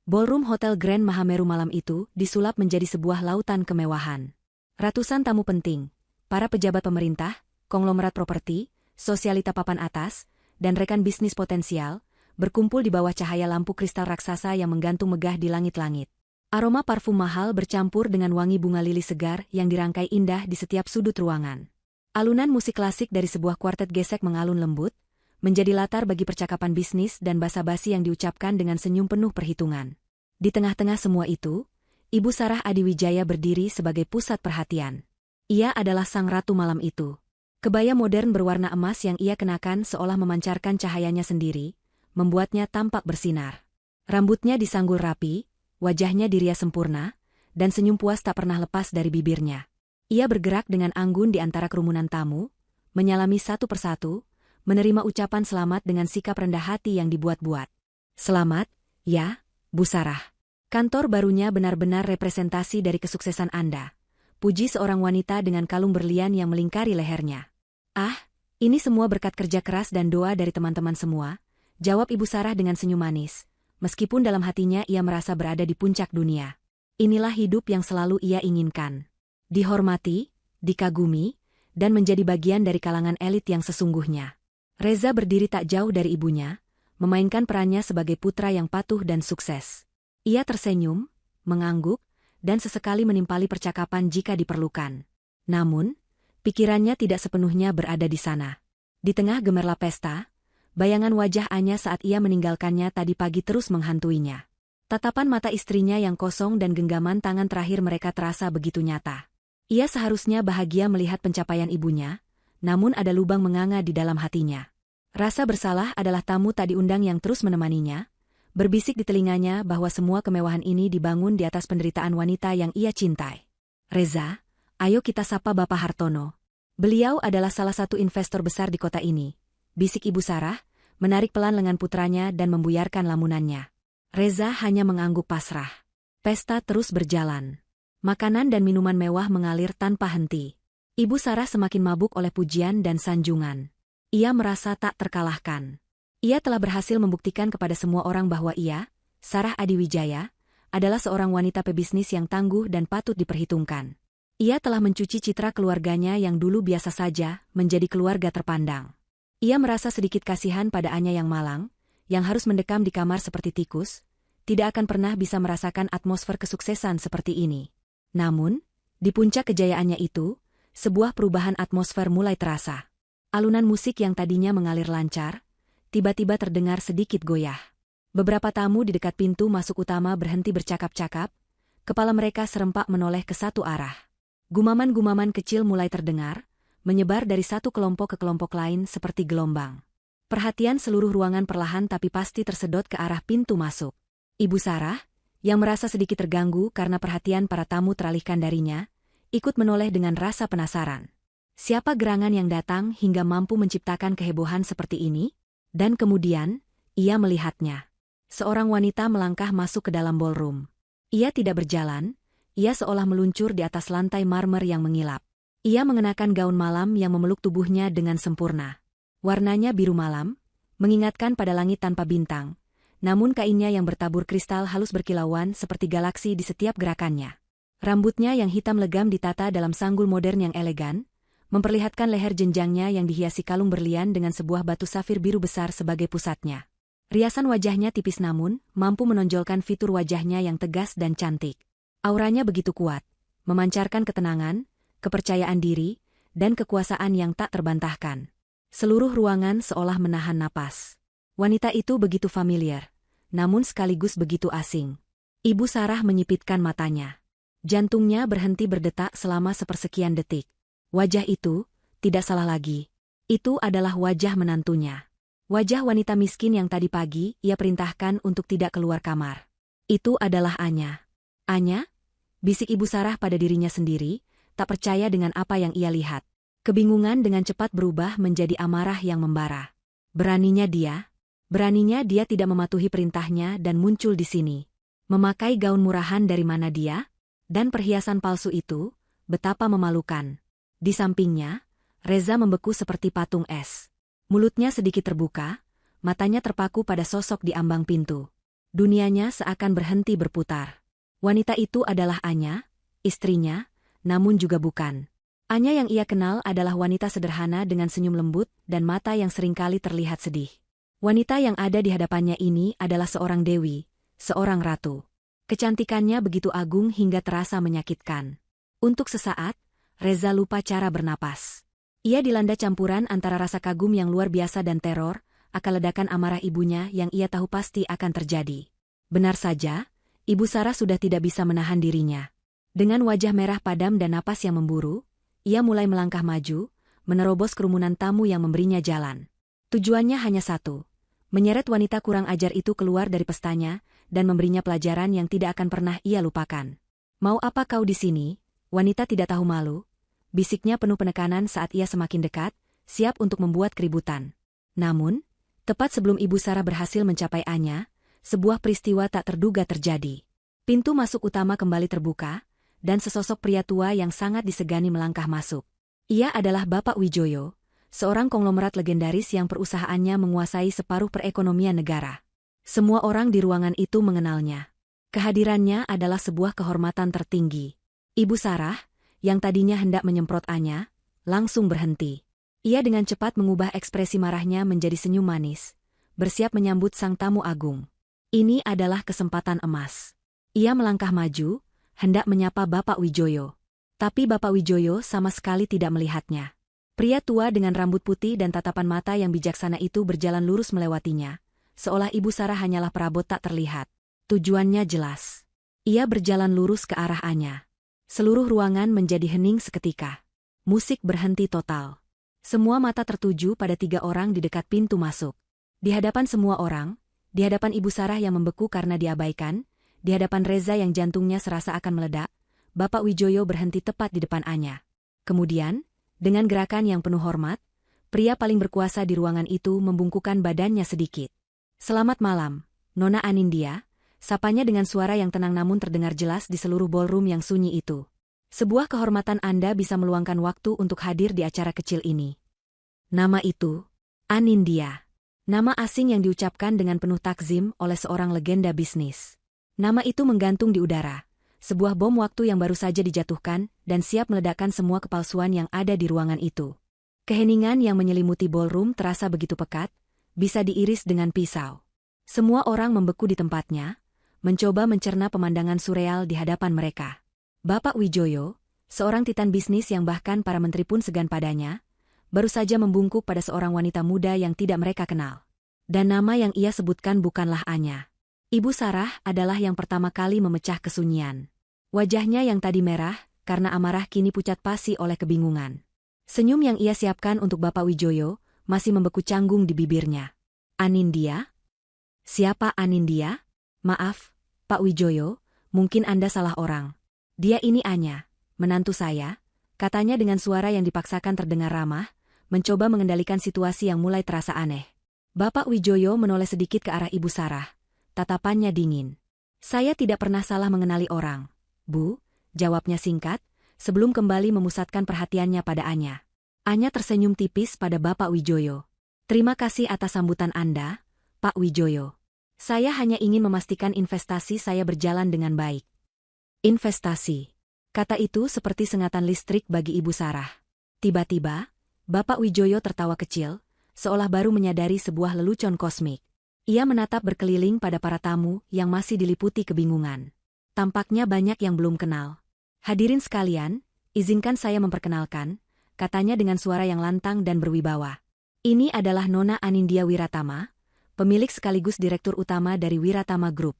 Ballroom Hotel Grand Mahameru malam itu disulap menjadi sebuah lautan kemewahan. Ratusan tamu penting, para pejabat pemerintah, konglomerat properti, sosialita papan atas, dan rekan bisnis potensial, berkumpul di bawah cahaya lampu kristal raksasa yang menggantung megah di langit-langit. Aroma parfum mahal bercampur dengan wangi bunga lili segar yang dirangkai indah di setiap sudut ruangan. Alunan musik klasik dari sebuah kuartet gesek mengalun lembut, menjadi latar bagi percakapan bisnis dan basa-basi yang diucapkan dengan senyum penuh perhitungan. Di tengah-tengah semua itu, Ibu Sarah Adiwijaya berdiri sebagai pusat perhatian. Ia adalah sang ratu malam itu. Kebaya modern berwarna emas yang ia kenakan seolah memancarkan cahayanya sendiri, membuatnya tampak bersinar. Rambutnya disanggul rapi, wajahnya dirias sempurna, dan senyum puas tak pernah lepas dari bibirnya. Ia bergerak dengan anggun di antara kerumunan tamu, menyalami satu persatu, menerima ucapan selamat dengan sikap rendah hati yang dibuat-buat. "Selamat, ya, Bu Sarah. Kantor barunya benar-benar representasi dari kesuksesan Anda," puji seorang wanita dengan kalung berlian yang melingkari lehernya. "Ah, ini semua berkat kerja keras dan doa dari teman-teman semua," jawab Ibu Sarah dengan senyum manis, meskipun dalam hatinya ia merasa berada di puncak dunia. Inilah hidup yang selalu ia inginkan. Dihormati, dikagumi, dan menjadi bagian dari kalangan elit yang sesungguhnya. Reza berdiri tak jauh dari ibunya, memainkan perannya sebagai putra yang patuh dan sukses. Ia tersenyum, mengangguk, dan sesekali menimpali percakapan jika diperlukan. Namun, pikirannya tidak sepenuhnya berada di sana. Di tengah gemerlap pesta, bayangan wajah Anya saat ia meninggalkannya tadi pagi terus menghantuinya. Tatapan mata istrinya yang kosong dan genggaman tangan terakhir mereka terasa begitu nyata. Ia seharusnya bahagia melihat pencapaian ibunya, namun ada lubang menganga di dalam hatinya. Rasa bersalah adalah tamu tak diundang yang terus menemaninya, berbisik di telinganya bahwa semua kemewahan ini dibangun di atas penderitaan wanita yang ia cintai. "Reza, ayo kita sapa Bapak Hartono. Beliau adalah salah satu investor besar di kota ini," bisik Ibu Sarah, menarik pelan lengan putranya dan membuyarkan lamunannya. Reza hanya mengangguk pasrah. Pesta terus berjalan. Makanan dan minuman mewah mengalir tanpa henti. Ibu Sarah semakin mabuk oleh pujian dan sanjungan. Ia merasa tak terkalahkan. Ia telah berhasil membuktikan kepada semua orang bahwa ia, Sarah Adiwijaya, adalah seorang wanita pebisnis yang tangguh dan patut diperhitungkan. Ia telah mencuci citra keluarganya yang dulu biasa saja menjadi keluarga terpandang. Ia merasa sedikit kasihan pada Anya yang malang, yang harus mendekam di kamar seperti tikus, tidak akan pernah bisa merasakan atmosfer kesuksesan seperti ini. Namun, di puncak kejayaannya itu, sebuah perubahan atmosfer mulai terasa. Alunan musik yang tadinya mengalir lancar, tiba-tiba terdengar sedikit goyah. Beberapa tamu di dekat pintu masuk utama berhenti bercakap-cakap, kepala mereka serempak menoleh ke satu arah. Gumaman-gumaman kecil mulai terdengar, menyebar dari satu kelompok ke kelompok lain seperti gelombang. Perhatian seluruh ruangan perlahan tapi pasti tersedot ke arah pintu masuk. Ibu Sarah, yang merasa sedikit terganggu karena perhatian para tamu teralihkan darinya, ikut menoleh dengan rasa penasaran. Siapa gerangan yang datang hingga mampu menciptakan kehebohan seperti ini? Dan kemudian, ia melihatnya. Seorang wanita melangkah masuk ke dalam ballroom. Ia tidak berjalan, ia seolah meluncur di atas lantai marmer yang mengilap. Ia mengenakan gaun malam yang memeluk tubuhnya dengan sempurna. Warnanya biru malam, mengingatkan pada langit tanpa bintang. Namun kainnya yang bertabur kristal halus berkilauan seperti galaksi di setiap gerakannya. Rambutnya yang hitam legam ditata dalam sanggul modern yang elegan, memperlihatkan leher jenjangnya yang dihiasi kalung berlian dengan sebuah batu safir biru besar sebagai pusatnya. Riasan wajahnya tipis namun mampu menonjolkan fitur wajahnya yang tegas dan cantik. Auranya begitu kuat, memancarkan ketenangan, kepercayaan diri, dan kekuasaan yang tak terbantahkan. Seluruh ruangan seolah menahan napas. Wanita itu begitu familiar, namun sekaligus begitu asing. Ibu Sarah menyipitkan matanya. Jantungnya berhenti berdetak selama sepersekian detik. Wajah itu, tidak salah lagi. Itu adalah wajah menantunya. Wajah wanita miskin yang tadi pagi ia perintahkan untuk tidak keluar kamar. Itu adalah Anya. Anya? Bisik Ibu Sarah pada dirinya sendiri, tak percaya dengan apa yang ia lihat. Kebingungan dengan cepat berubah menjadi amarah yang membara. Beraninya dia tidak mematuhi perintahnya dan muncul di sini. Memakai gaun murahan dari mana dia? Dan perhiasan palsu itu, betapa memalukan. Di sampingnya, Reza membeku seperti patung es. Mulutnya sedikit terbuka, matanya terpaku pada sosok di ambang pintu. Dunianya seakan berhenti berputar. Wanita itu adalah Anya, istrinya, namun juga bukan. Anya yang ia kenal adalah wanita sederhana dengan senyum lembut dan mata yang seringkali terlihat sedih. Wanita yang ada di hadapannya ini adalah seorang dewi, seorang ratu. Kecantikannya begitu agung hingga terasa menyakitkan. Untuk sesaat, Reza lupa cara bernapas. Ia dilanda campuran antara rasa kagum yang luar biasa dan teror, akan ledakan amarah ibunya yang ia tahu pasti akan terjadi. Benar saja, Ibu Sarah sudah tidak bisa menahan dirinya. Dengan wajah merah padam dan napas yang memburu, ia mulai melangkah maju, menerobos kerumunan tamu yang memberinya jalan. Tujuannya hanya satu, menyeret wanita kurang ajar itu keluar dari pestanya dan memberinya pelajaran yang tidak akan pernah ia lupakan. "Mau apa kau di sini, wanita tidak tahu malu?" Bisiknya penuh penekanan saat ia semakin dekat, siap untuk membuat keributan. Namun, tepat sebelum Ibu Sarah berhasil mencapai Anya, sebuah peristiwa tak terduga terjadi. Pintu masuk utama kembali terbuka, dan sesosok pria tua yang sangat disegani melangkah masuk. Ia adalah Bapak Wijoyo, seorang konglomerat legendaris yang perusahaannya menguasai separuh perekonomian negara. Semua orang di ruangan itu mengenalnya. Kehadirannya adalah sebuah kehormatan tertinggi. Ibu Sarah, yang tadinya hendak menyemprot Anya, langsung berhenti. Ia dengan cepat mengubah ekspresi marahnya menjadi senyum manis, bersiap menyambut sang tamu agung. Ini adalah kesempatan emas. Ia melangkah maju, hendak menyapa Bapak Wijoyo. Tapi Bapak Wijoyo sama sekali tidak melihatnya. Pria tua dengan rambut putih dan tatapan mata yang bijaksana itu berjalan lurus melewatinya, seolah Ibu Sarah hanyalah perabot tak terlihat. Tujuannya jelas. Ia berjalan lurus ke arah Anya. Seluruh ruangan menjadi hening seketika. Musik berhenti total. Semua mata tertuju pada 3 orang di dekat pintu masuk. Di hadapan semua orang, di hadapan Ibu Sarah yang membeku karena diabaikan, di hadapan Reza yang jantungnya serasa akan meledak, Bapak Wijoyo berhenti tepat di depan Anya. Kemudian, dengan gerakan yang penuh hormat, pria paling berkuasa di ruangan itu membungkukkan badannya sedikit. "Selamat malam, Nona Anindya," sapanya dengan suara yang tenang namun terdengar jelas di seluruh ballroom yang sunyi itu. "Sebuah kehormatan Anda bisa meluangkan waktu untuk hadir di acara kecil ini." Nama itu, Anindya. Nama asing yang diucapkan dengan penuh takzim oleh seorang legenda bisnis. Nama itu menggantung di udara. Sebuah bom waktu yang baru saja dijatuhkan dan siap meledakkan semua kepalsuan yang ada di ruangan itu. Keheningan yang menyelimuti ballroom terasa begitu pekat, bisa diiris dengan pisau. Semua orang membeku di tempatnya, mencoba mencerna pemandangan surreal di hadapan mereka. Bapak Wijoyo, seorang titan bisnis yang bahkan para menteri pun segan padanya, baru saja membungkuk pada seorang wanita muda yang tidak mereka kenal. Dan nama yang ia sebutkan bukanlah Anya. Ibu Sarah adalah yang pertama kali memecah kesunyian. Wajahnya yang tadi merah, karena amarah kini pucat pasi oleh kebingungan. Senyum yang ia siapkan untuk Bapak Wijoyo, masih membeku canggung di bibirnya. "Anindya? Siapa Anindya? Maaf, Pak Wijoyo, mungkin Anda salah orang. Dia ini Anya, menantu saya," katanya dengan suara yang dipaksakan terdengar ramah, mencoba mengendalikan situasi yang mulai terasa aneh. Bapak Wijoyo menoleh sedikit ke arah Ibu Sarah. Tatapannya dingin. Saya tidak pernah salah mengenali orang, Bu, jawabnya singkat, sebelum kembali memusatkan perhatiannya pada Anya. Anya tersenyum tipis pada Bapak Wijoyo. Terima kasih atas sambutan Anda, Pak Wijoyo. Saya hanya ingin memastikan investasi saya berjalan dengan baik. Investasi. Kata itu seperti sengatan listrik bagi Ibu Sarah. Tiba-tiba, Bapak Wijoyo tertawa kecil, seolah baru menyadari sebuah lelucon kosmik. Ia menatap berkeliling pada para tamu yang masih diliputi kebingungan. Tampaknya banyak yang belum kenal. Hadirin sekalian, izinkan saya memperkenalkan, katanya dengan suara yang lantang dan berwibawa. Ini adalah Nona Anindya Wiratama, pemilik sekaligus direktur utama dari Wiratama Group.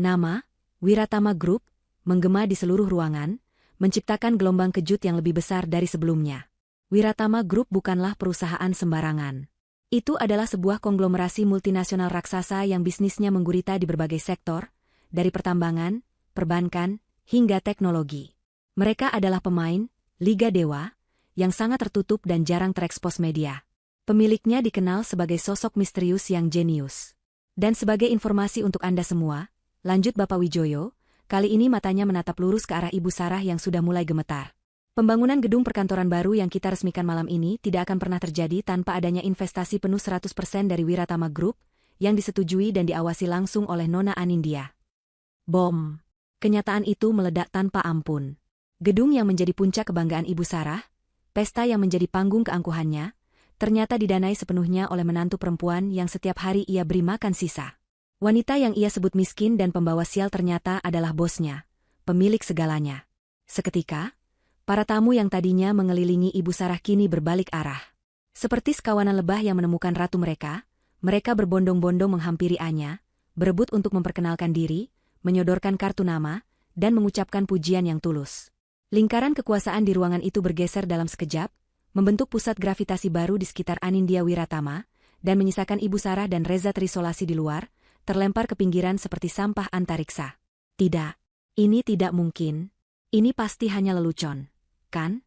Nama, Wiratama Group, menggema di seluruh ruangan, menciptakan gelombang kejut yang lebih besar dari sebelumnya. Wiratama Group bukanlah perusahaan sembarangan. Itu adalah sebuah konglomerasi multinasional raksasa yang bisnisnya menggurita di berbagai sektor, dari pertambangan, perbankan, hingga teknologi. Mereka adalah pemain, Liga Dewa, yang sangat tertutup dan jarang terekspos media. Pemiliknya dikenal sebagai sosok misterius yang jenius. Dan sebagai informasi untuk Anda semua, lanjut Bapak Wijoyo, kali ini matanya menatap lurus ke arah Ibu Sarah yang sudah mulai gemetar. Pembangunan gedung perkantoran baru yang kita resmikan malam ini tidak akan pernah terjadi tanpa adanya investasi penuh 100% dari Wiratama Group, yang disetujui dan diawasi langsung oleh Nona Anindya. Bom! Kenyataan itu meledak tanpa ampun. Gedung yang menjadi puncak kebanggaan Ibu Sarah, pesta yang menjadi panggung keangkuhannya, ternyata didanai sepenuhnya oleh menantu perempuan yang setiap hari ia beri makan sisa. Wanita yang ia sebut miskin dan pembawa sial ternyata adalah bosnya, pemilik segalanya. Seketika, para tamu yang tadinya mengelilingi Ibu Sarah kini berbalik arah. Seperti sekawanan lebah yang menemukan ratu mereka berbondong-bondong menghampiri Anya, berebut untuk memperkenalkan diri, menyodorkan kartu nama, dan mengucapkan pujian yang tulus. Lingkaran kekuasaan di ruangan itu bergeser dalam sekejap, membentuk pusat gravitasi baru di sekitar Anindya Wiratama, dan menyisakan Ibu Sarah dan Reza terisolasi di luar, terlempar ke pinggiran seperti sampah antariksa. Tidak, ini tidak mungkin. Ini pasti hanya lelucon. Kan?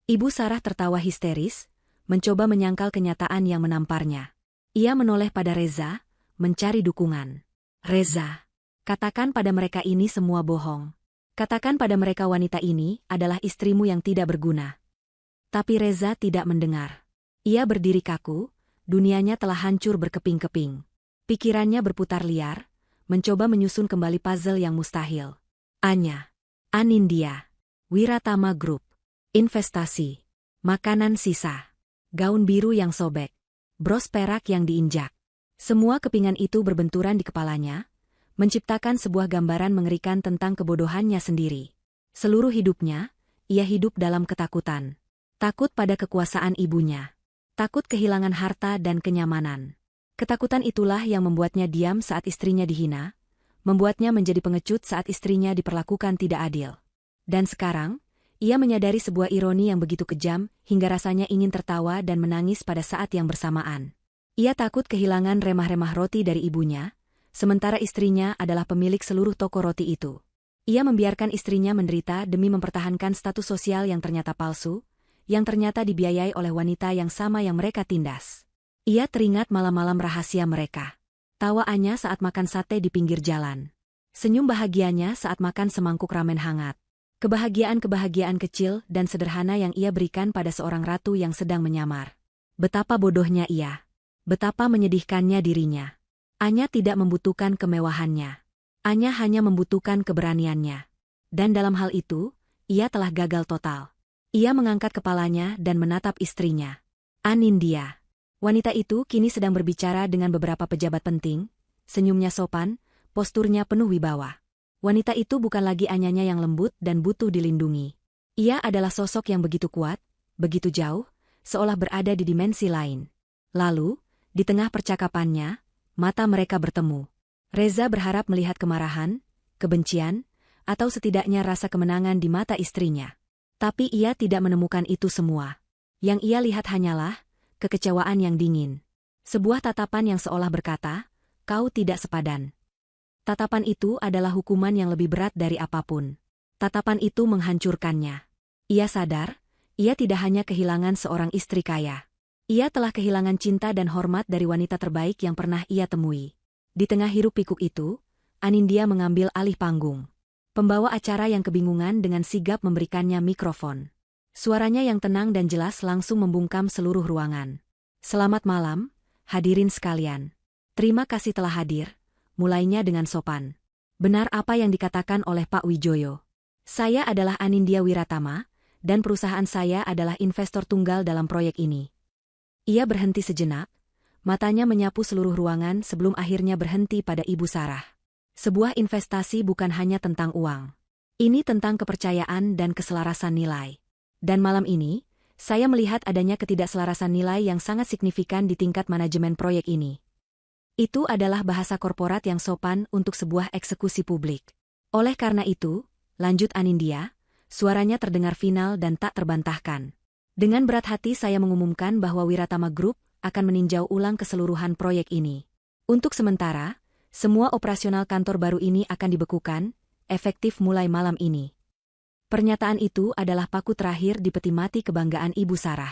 Ibu Sarah tertawa histeris, mencoba menyangkal kenyataan yang menamparnya. Ia menoleh pada Reza, mencari dukungan. Reza, katakan pada mereka ini semua bohong. Katakan pada mereka wanita ini adalah istrimu yang tidak berguna. Tapi Reza tidak mendengar. Ia berdiri kaku, dunianya telah hancur berkeping-keping. Pikirannya berputar liar, mencoba menyusun kembali puzzle yang mustahil. Anya, Anindya, Wiratama Group. Investasi, makanan sisa, gaun biru yang sobek, bros perak yang diinjak. Semua kepingan itu berbenturan di kepalanya, menciptakan sebuah gambaran mengerikan tentang kebodohannya sendiri. Seluruh hidupnya, ia hidup dalam ketakutan. Takut pada kekuasaan ibunya. Takut kehilangan harta dan kenyamanan. Ketakutan itulah yang membuatnya diam saat istrinya dihina, membuatnya menjadi pengecut saat istrinya diperlakukan tidak adil. Dan sekarang, ia menyadari sebuah ironi yang begitu kejam, hingga rasanya ingin tertawa dan menangis pada saat yang bersamaan. Ia takut kehilangan remah-remah roti dari ibunya, sementara istrinya adalah pemilik seluruh toko roti itu. Ia membiarkan istrinya menderita demi mempertahankan status sosial yang ternyata palsu, yang ternyata dibiayai oleh wanita yang sama yang mereka tindas. Ia teringat malam-malam rahasia mereka. Tawa Anya saat makan sate di pinggir jalan. Senyum bahagianya saat makan semangkuk ramen hangat. Kebahagiaan-kebahagiaan kecil dan sederhana yang ia berikan pada seorang ratu yang sedang menyamar. Betapa bodohnya ia. Betapa menyedihkannya dirinya. Anya tidak membutuhkan kemewahannya. Anya hanya membutuhkan keberaniannya. Dan dalam hal itu, ia telah gagal total. Ia mengangkat kepalanya dan menatap istrinya. Anindya. Wanita itu kini sedang berbicara dengan beberapa pejabat penting, senyumnya sopan, posturnya penuh wibawa. Wanita itu bukan lagi Anyanya yang lembut dan butuh dilindungi. Ia adalah sosok yang begitu kuat, begitu jauh, seolah berada di dimensi lain. Lalu, di tengah percakapannya, mata mereka bertemu. Reza berharap melihat kemarahan, kebencian, atau setidaknya rasa kemenangan di mata istrinya. Tapi ia tidak menemukan itu semua. Yang ia lihat hanyalah kekecewaan yang dingin. Sebuah tatapan yang seolah berkata, "Kau tidak sepadan." Tatapan itu adalah hukuman yang lebih berat dari apapun. Tatapan itu menghancurkannya. Ia sadar, ia tidak hanya kehilangan seorang istri kaya. Ia telah kehilangan cinta dan hormat dari wanita terbaik yang pernah ia temui. Di tengah hiruk-pikuk itu, Anindya mengambil alih panggung. Pembawa acara yang kebingungan dengan sigap memberikannya mikrofon. Suaranya yang tenang dan jelas langsung membungkam seluruh ruangan. Selamat malam, hadirin sekalian. Terima kasih telah hadir, mulainya dengan sopan. Benar apa yang dikatakan oleh Pak Wijoyo. Saya adalah Anindya Wiratama, dan perusahaan saya adalah investor tunggal dalam proyek ini. Ia berhenti sejenak, matanya menyapu seluruh ruangan sebelum akhirnya berhenti pada Ibu Sarah. Sebuah investasi bukan hanya tentang uang. Ini tentang kepercayaan dan keselarasan nilai. Dan malam ini, saya melihat adanya ketidakselarasan nilai yang sangat signifikan di tingkat manajemen proyek ini. Itu adalah bahasa korporat yang sopan untuk sebuah eksekusi publik. Oleh karena itu, lanjut Anindya, suaranya terdengar final dan tak terbantahkan. Dengan berat hati saya mengumumkan bahwa Wiratama Group akan meninjau ulang keseluruhan proyek ini. Untuk sementara, semua operasional kantor baru ini akan dibekukan, efektif mulai malam ini. Pernyataan itu adalah paku terakhir di peti mati kebanggaan Ibu Sarah.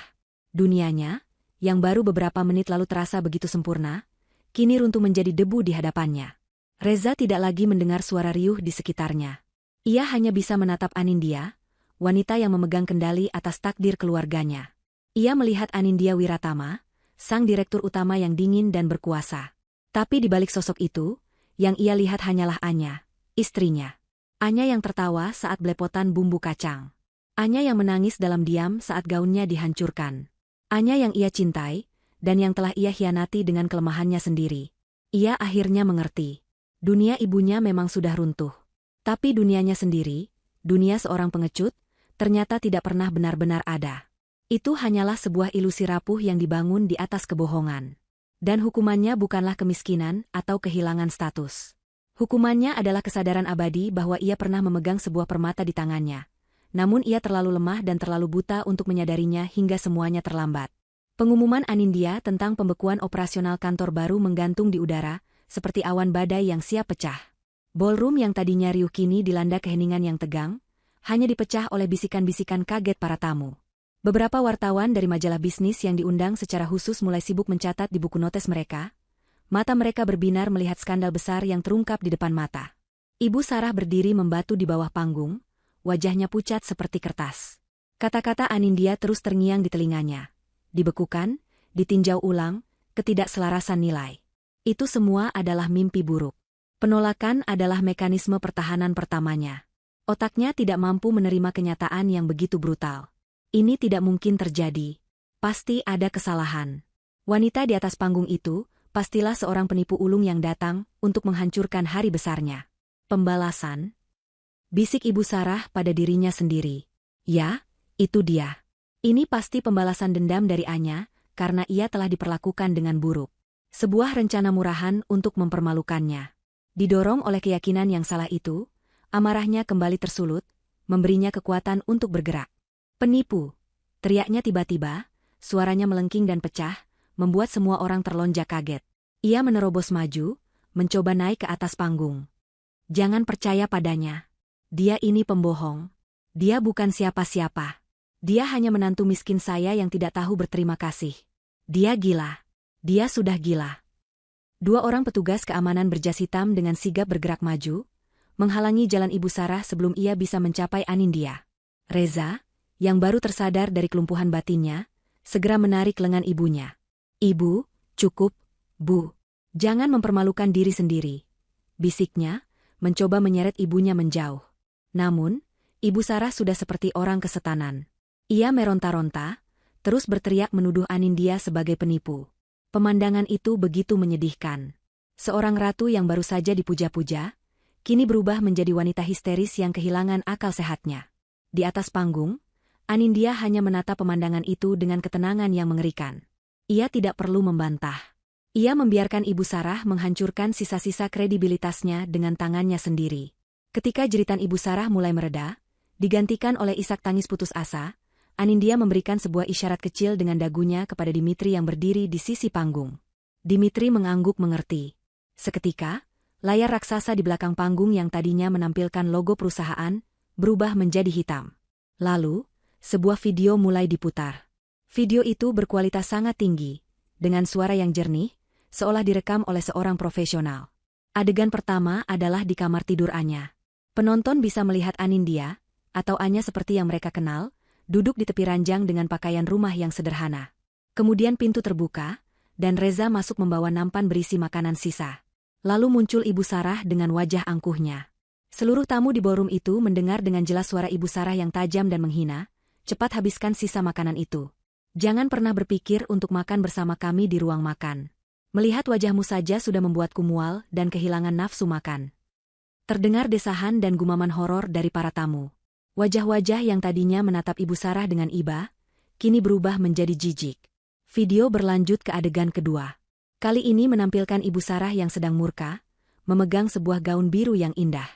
Dunianya, yang baru beberapa menit lalu terasa begitu sempurna, kini runtuh menjadi debu di hadapannya. Reza tidak lagi mendengar suara riuh di sekitarnya. Ia hanya bisa menatap Anindya, wanita yang memegang kendali atas takdir keluarganya. Ia melihat Anindya Wiratama, sang direktur utama yang dingin dan berkuasa. Tapi di balik sosok itu, yang ia lihat hanyalah Anya, istrinya. Anya yang tertawa saat belepotan bumbu kacang. Anya yang menangis dalam diam saat gaunnya dihancurkan. Anya yang ia cintai, dan yang telah ia hianati dengan kelemahannya sendiri. Ia akhirnya mengerti. Dunia ibunya memang sudah runtuh. Tapi dunianya sendiri, dunia seorang pengecut, ternyata tidak pernah benar-benar ada. Itu hanyalah sebuah ilusi rapuh yang dibangun di atas kebohongan. Dan hukumannya bukanlah kemiskinan atau kehilangan status. Hukumannya adalah kesadaran abadi bahwa ia pernah memegang sebuah permata di tangannya. Namun ia terlalu lemah dan terlalu buta untuk menyadarinya hingga semuanya terlambat. Pengumuman Anindya tentang pembekuan operasional kantor baru menggantung di udara, seperti awan badai yang siap pecah. Ballroom yang tadinya riuh kini dilanda keheningan yang tegang, hanya dipecah oleh bisikan-bisikan kaget para tamu. Beberapa wartawan dari majalah bisnis yang diundang secara khusus mulai sibuk mencatat di buku notes mereka. Mata mereka berbinar melihat skandal besar yang terungkap di depan mata. Ibu Sarah berdiri membatu di bawah panggung, wajahnya pucat seperti kertas. Kata-kata Anindya terus terngiang di telinganya. Dibekukan, ditinjau ulang, ketidakselarasan nilai. Itu semua adalah mimpi buruk. Penolakan adalah mekanisme pertahanan pertamanya. Otaknya tidak mampu menerima kenyataan yang begitu brutal. Ini tidak mungkin terjadi. Pasti ada kesalahan. Wanita di atas panggung itu, pastilah seorang penipu ulung yang datang untuk menghancurkan hari besarnya. Pembalasan? Bisik Ibu Sarah pada dirinya sendiri. Ya, itu dia. Ini pasti pembalasan dendam dari Anya, karena ia telah diperlakukan dengan buruk. Sebuah rencana murahan untuk mempermalukannya. Didorong oleh keyakinan yang salah itu, amarahnya kembali tersulut, memberinya kekuatan untuk bergerak. Penipu! Teriaknya tiba-tiba, suaranya melengking dan pecah, membuat semua orang terlonjak kaget. Ia menerobos maju, mencoba naik ke atas panggung. Jangan percaya padanya. Dia ini pembohong. Dia bukan siapa-siapa. Dia hanya menantu miskin saya yang tidak tahu berterima kasih. Dia gila. Dia sudah gila. Dua orang petugas keamanan berjas hitam dengan sigap bergerak maju, menghalangi jalan Ibu Sarah sebelum ia bisa mencapai Anindya. Reza, yang baru tersadar dari kelumpuhan batinnya, segera menarik lengan ibunya. Ibu, cukup, Bu. Jangan mempermalukan diri sendiri. Bisiknya, mencoba menyeret ibunya menjauh. Namun, Ibu Sarah sudah seperti orang kesetanan. Ia meronta-ronta, terus berteriak menuduh Anindya sebagai penipu. Pemandangan itu begitu menyedihkan. Seorang ratu yang baru saja dipuja-puja, kini berubah menjadi wanita histeris yang kehilangan akal sehatnya. Di atas panggung, Anindya hanya menatap pemandangan itu dengan ketenangan yang mengerikan. Ia tidak perlu membantah. Ia membiarkan Ibu Sarah menghancurkan sisa-sisa kredibilitasnya dengan tangannya sendiri. Ketika jeritan Ibu Sarah mulai mereda, digantikan oleh isak tangis putus asa, Anindya memberikan sebuah isyarat kecil dengan dagunya kepada Dimitri yang berdiri di sisi panggung. Dimitri mengangguk mengerti. Seketika, layar raksasa di belakang panggung yang tadinya menampilkan logo perusahaan, berubah menjadi hitam. Lalu, sebuah video mulai diputar. Video itu berkualitas sangat tinggi, dengan suara yang jernih, seolah direkam oleh seorang profesional. Adegan pertama adalah di kamar tidur Anya. Penonton bisa melihat Anindya, atau Anya seperti yang mereka kenal, duduk di tepi ranjang dengan pakaian rumah yang sederhana. Kemudian pintu terbuka, dan Reza masuk membawa nampan berisi makanan sisa. Lalu muncul Ibu Sarah dengan wajah angkuhnya. Seluruh tamu di ballroom itu mendengar dengan jelas suara Ibu Sarah yang tajam dan menghina, "Cepat habiskan sisa makanan itu. Jangan pernah berpikir untuk makan bersama kami di ruang makan. Melihat wajahmu saja sudah membuatku mual dan kehilangan nafsu makan." Terdengar desahan dan gumaman horor dari para tamu. Wajah-wajah yang tadinya menatap Ibu Sarah dengan iba, kini berubah menjadi jijik. Video berlanjut ke adegan kedua. Kali ini menampilkan Ibu Sarah yang sedang murka, memegang sebuah gaun biru yang indah.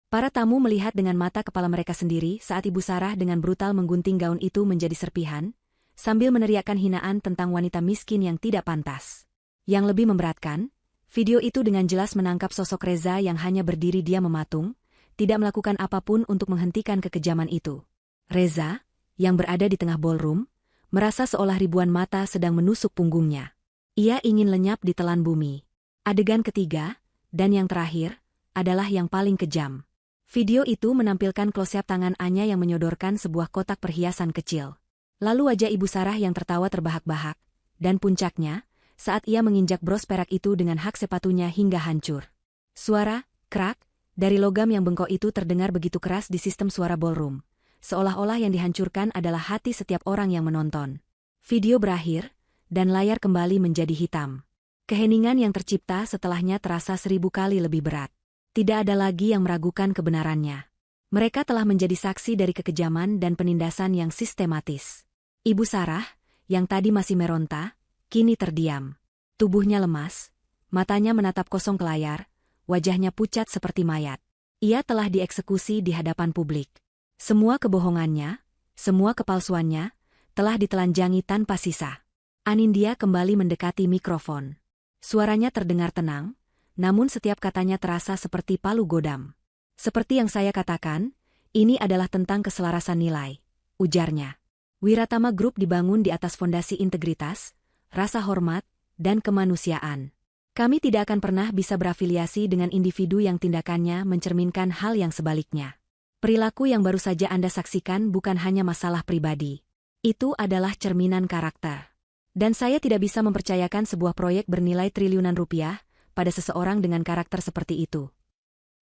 Para tamu melihat dengan mata kepala mereka sendiri saat Ibu Sarah dengan brutal menggunting gaun itu menjadi serpihan, sambil meneriakkan hinaan tentang wanita miskin yang tidak pantas. Yang lebih memberatkan, video itu dengan jelas menangkap sosok Reza yang hanya berdiri diam mematung, tidak melakukan apapun untuk menghentikan kekejaman itu. Reza, yang berada di tengah ballroom, merasa seolah ribuan mata sedang menusuk punggungnya. Ia ingin lenyap di telan bumi. Adegan ketiga, dan yang terakhir, adalah yang paling kejam. Video itu menampilkan close-up tangan Anya yang menyodorkan sebuah kotak perhiasan kecil. Lalu wajah Ibu Sarah yang tertawa terbahak-bahak, dan puncaknya, saat ia menginjak bros perak itu dengan hak sepatunya hingga hancur. Suara, krak, dari logam yang bengkok itu terdengar begitu keras di sistem suara ballroom, seolah-olah yang dihancurkan adalah hati setiap orang yang menonton. Video berakhir, dan layar kembali menjadi hitam. Keheningan yang tercipta setelahnya terasa 1000 kali lebih berat. Tidak ada lagi yang meragukan kebenarannya. Mereka telah menjadi saksi dari kekejaman dan penindasan yang sistematis. Ibu Sarah, yang tadi masih meronta, kini terdiam. Tubuhnya lemas, matanya menatap kosong ke layar, wajahnya pucat seperti mayat. Ia telah dieksekusi di hadapan publik. Semua kebohongannya, semua kepalsuannya, telah ditelanjangi tanpa sisa. Anindya kembali mendekati mikrofon. Suaranya terdengar tenang, namun setiap katanya terasa seperti palu godam. "Seperti yang saya katakan, ini adalah tentang keselarasan nilai," ujarnya. Wiratama Group dibangun di atas fondasi integritas, rasa hormat, dan kemanusiaan. Kami tidak akan pernah bisa berafiliasi dengan individu yang tindakannya mencerminkan hal yang sebaliknya. Perilaku yang baru saja Anda saksikan bukan hanya masalah pribadi. Itu adalah cerminan karakter. Dan saya tidak bisa mempercayakan sebuah proyek bernilai triliunan rupiah pada seseorang dengan karakter seperti itu.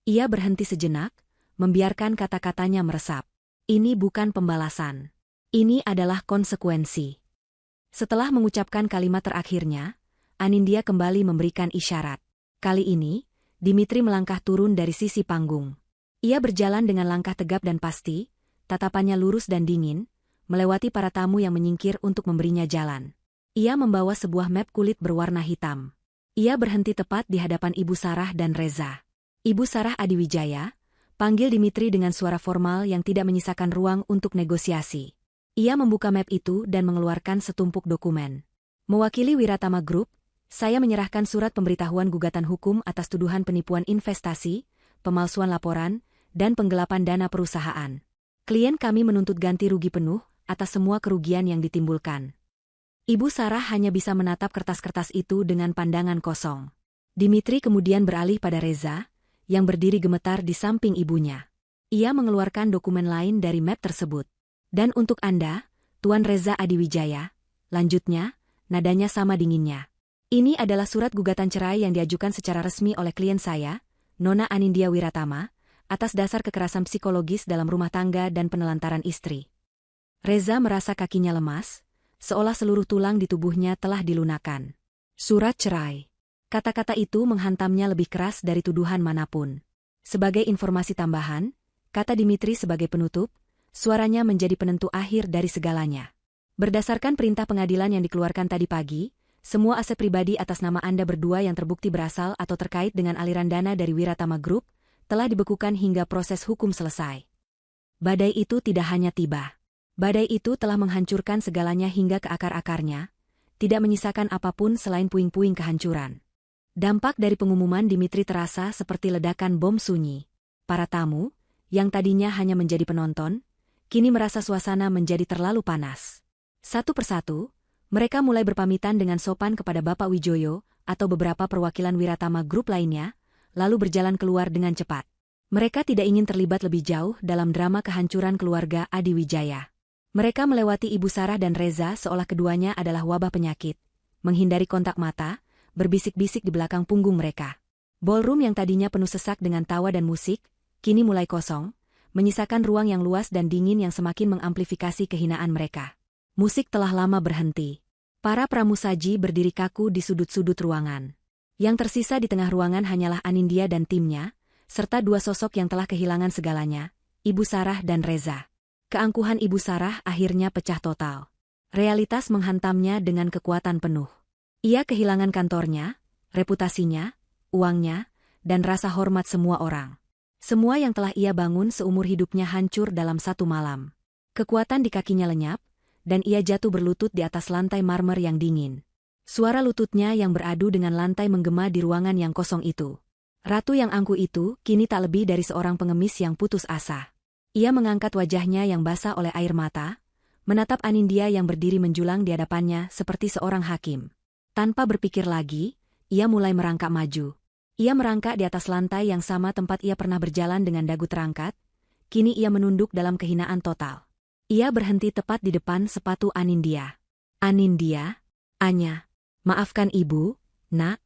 Ia berhenti sejenak, membiarkan kata-katanya meresap. Ini bukan pembalasan. Ini adalah konsekuensi. Setelah mengucapkan kalimat terakhirnya, Anindya kembali memberikan isyarat. Kali ini, Dimitri melangkah turun dari sisi panggung. Ia berjalan dengan langkah tegap dan pasti, tatapannya lurus dan dingin, melewati para tamu yang menyingkir untuk memberinya jalan. Ia membawa sebuah map kulit berwarna hitam. Ia berhenti tepat di hadapan Ibu Sarah dan Reza. "Ibu Sarah Adiwijaya," panggil Dimitri dengan suara formal yang tidak menyisakan ruang untuk negosiasi. Ia membuka map itu dan mengeluarkan setumpuk dokumen. "Mewakili Wiratama Group, saya menyerahkan surat pemberitahuan gugatan hukum atas tuduhan penipuan investasi, pemalsuan laporan, dan penggelapan dana perusahaan. Klien kami menuntut ganti rugi penuh atas semua kerugian yang ditimbulkan." Ibu Sarah hanya bisa menatap kertas-kertas itu dengan pandangan kosong. Dimitri kemudian beralih pada Reza, yang berdiri gemetar di samping ibunya. Ia mengeluarkan dokumen lain dari map tersebut. "Dan untuk Anda, Tuan Reza Adiwijaya," lanjutnya, nadanya sama dinginnya. "Ini adalah surat gugatan cerai yang diajukan secara resmi oleh klien saya, Nona Anindya Wiratama, atas dasar kekerasan psikologis dalam rumah tangga dan penelantaran istri." Reza merasa kakinya lemas, seolah seluruh tulang di tubuhnya telah dilunakan. Surat cerai. Kata-kata itu menghantamnya lebih keras dari tuduhan manapun. Sebagai informasi tambahan, kata Dimitri sebagai penutup, suaranya menjadi penentu akhir dari segalanya. "Berdasarkan perintah pengadilan yang dikeluarkan tadi pagi, semua aset pribadi atas nama Anda berdua yang terbukti berasal atau terkait dengan aliran dana dari Wiratama Group, telah dibekukan hingga proses hukum selesai." Badai itu tidak hanya tiba. Badai itu telah menghancurkan segalanya hingga ke akar-akarnya, tidak menyisakan apapun selain puing-puing kehancuran. Dampak dari pengumuman Dimitri terasa seperti ledakan bom sunyi. Para tamu, yang tadinya hanya menjadi penonton, kini merasa suasana menjadi terlalu panas. Satu persatu, mereka mulai berpamitan dengan sopan kepada Bapak Wijoyo atau beberapa perwakilan Wiratama Group lainnya, lalu berjalan keluar dengan cepat. Mereka tidak ingin terlibat lebih jauh dalam drama kehancuran keluarga Adi Wijaya. Mereka melewati Ibu Sarah dan Reza seolah keduanya adalah wabah penyakit, menghindari kontak mata, berbisik-bisik di belakang punggung mereka. Ballroom yang tadinya penuh sesak dengan tawa dan musik, kini mulai kosong, menyisakan ruang yang luas dan dingin yang semakin mengamplifikasi kehinaan mereka. Musik telah lama berhenti. Para pramusaji berdiri kaku di sudut-sudut ruangan. Yang tersisa di tengah ruangan hanyalah Anindya dan timnya, serta dua sosok yang telah kehilangan segalanya, Ibu Sarah dan Reza. Keangkuhan Ibu Sarah akhirnya pecah total. Realitas menghantamnya dengan kekuatan penuh. Ia kehilangan kantornya, reputasinya, uangnya, dan rasa hormat semua orang. Semua yang telah ia bangun seumur hidupnya hancur dalam satu malam. Kekuatan di kakinya lenyap, dan ia jatuh berlutut di atas lantai marmer yang dingin. Suara lututnya yang beradu dengan lantai menggema di ruangan yang kosong itu. Ratu yang angkuh itu kini tak lebih dari seorang pengemis yang putus asa. Ia mengangkat wajahnya yang basah oleh air mata, menatap Anindya yang berdiri menjulang di hadapannya seperti seorang hakim. Tanpa berpikir lagi, ia mulai merangkak maju. Ia merangkak di atas lantai yang sama tempat ia pernah berjalan dengan dagu terangkat, kini ia menunduk dalam kehinaan total. Ia berhenti tepat di depan sepatu Anindya. Anindya, Anya, maafkan ibu, nak.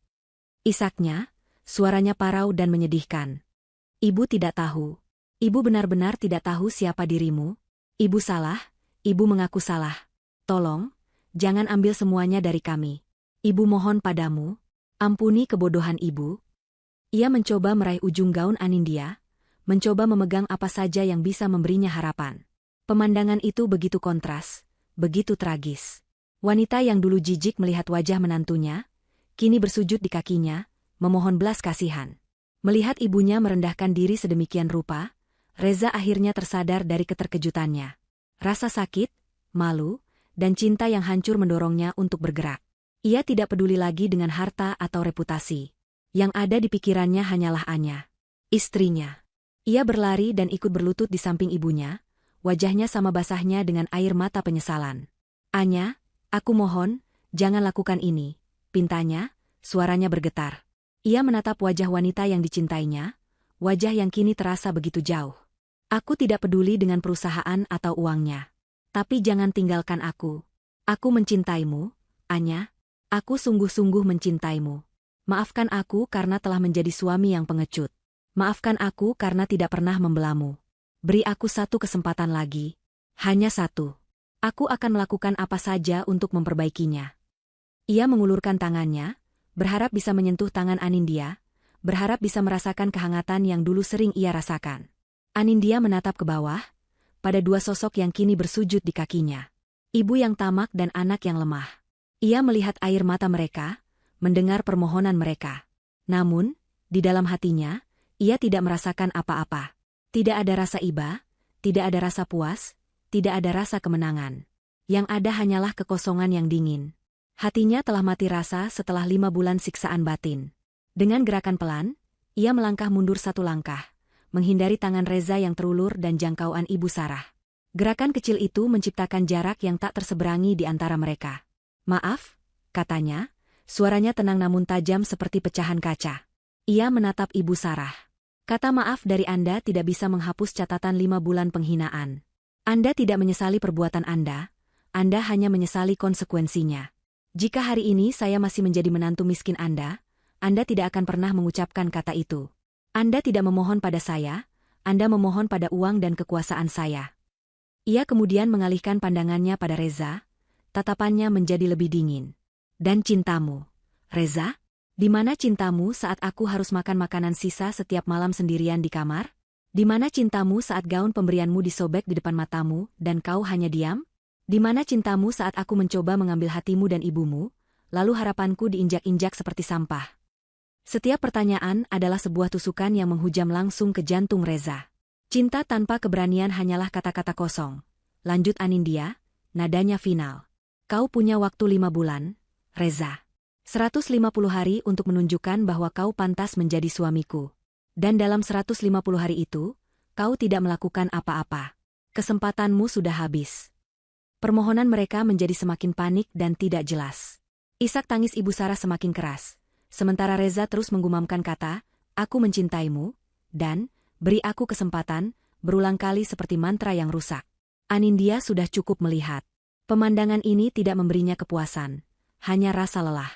Isaknya, suaranya parau dan menyedihkan. Ibu tidak tahu. Ibu benar-benar tidak tahu siapa dirimu. Ibu salah, ibu mengaku salah. Tolong, jangan ambil semuanya dari kami. Ibu mohon padamu, ampuni kebodohan ibu. Ia mencoba meraih ujung gaun Anindya, mencoba memegang apa saja yang bisa memberinya harapan. Pemandangan itu begitu kontras, begitu tragis. Wanita yang dulu jijik melihat wajah menantunya, kini bersujud di kakinya, memohon belas kasihan. Melihat ibunya merendahkan diri sedemikian rupa, Reza akhirnya tersadar dari keterkejutannya. Rasa sakit, malu, dan cinta yang hancur mendorongnya untuk bergerak. Ia tidak peduli lagi dengan harta atau reputasi. Yang ada di pikirannya hanyalah Anya, istrinya. Ia berlari dan ikut berlutut di samping ibunya, wajahnya sama basahnya dengan air mata penyesalan. Anya, aku mohon, jangan lakukan ini, pintanya, suaranya bergetar. Ia menatap wajah wanita yang dicintainya, wajah yang kini terasa begitu jauh. Aku tidak peduli dengan perusahaan atau uangnya. Tapi jangan tinggalkan aku. Aku mencintaimu, Anya. Aku sungguh-sungguh mencintaimu. Maafkan aku karena telah menjadi suami yang pengecut. Maafkan aku karena tidak pernah membelamu. Beri aku satu kesempatan lagi. Hanya satu. Aku akan melakukan apa saja untuk memperbaikinya. Ia mengulurkan tangannya, berharap bisa menyentuh tangan Anindya, berharap bisa merasakan kehangatan yang dulu sering ia rasakan. Anindya menatap ke bawah, pada dua sosok yang kini bersujud di kakinya. Ibu yang tamak dan anak yang lemah. Ia melihat air mata mereka, mendengar permohonan mereka. Namun, di dalam hatinya, ia tidak merasakan apa-apa. Tidak ada rasa iba, tidak ada rasa puas, tidak ada rasa kemenangan. Yang ada hanyalah kekosongan yang dingin. Hatinya telah mati rasa setelah 5 bulan siksaan batin. Dengan gerakan pelan, ia melangkah mundur satu langkah, menghindari tangan Reza yang terulur dan jangkauan Ibu Sarah. Gerakan kecil itu menciptakan jarak yang tak terseberangi di antara mereka. Maaf, katanya, suaranya tenang namun tajam seperti pecahan kaca. Ia menatap Ibu Sarah. Kata maaf dari Anda tidak bisa menghapus catatan 5 bulan penghinaan. Anda tidak menyesali perbuatan Anda hanya menyesali konsekuensinya. Jika hari ini saya masih menjadi menantu miskin Anda tidak akan pernah mengucapkan kata itu. Anda tidak memohon pada saya, Anda memohon pada uang dan kekuasaan saya. Ia kemudian mengalihkan pandangannya pada Reza, tatapannya menjadi lebih dingin. Dan cintamu, Reza? Di mana cintamu saat aku harus makan makanan sisa setiap malam sendirian di kamar? Di mana cintamu saat gaun pemberianmu disobek di depan matamu dan kau hanya diam? Di mana cintamu saat aku mencoba mengambil hatimu dan ibumu, lalu harapanku diinjak-injak seperti sampah? Setiap pertanyaan adalah sebuah tusukan yang menghujam langsung ke jantung Reza. Cinta tanpa keberanian hanyalah kata-kata kosong. Lanjut Anindya, nadanya final. Kau punya waktu 5 bulan, Reza. 150 hari untuk menunjukkan bahwa kau pantas menjadi suamiku. Dan dalam 150 hari itu, kau tidak melakukan apa-apa. Kesempatanmu sudah habis. Permohonan mereka menjadi semakin panik dan tidak jelas. Isak tangis Ibu Sarah semakin keras. Sementara Reza terus menggumamkan kata, aku mencintaimu, dan beri aku kesempatan, berulang kali seperti mantra yang rusak. Anindya sudah cukup melihat. Pemandangan ini tidak memberinya kepuasan, hanya rasa lelah.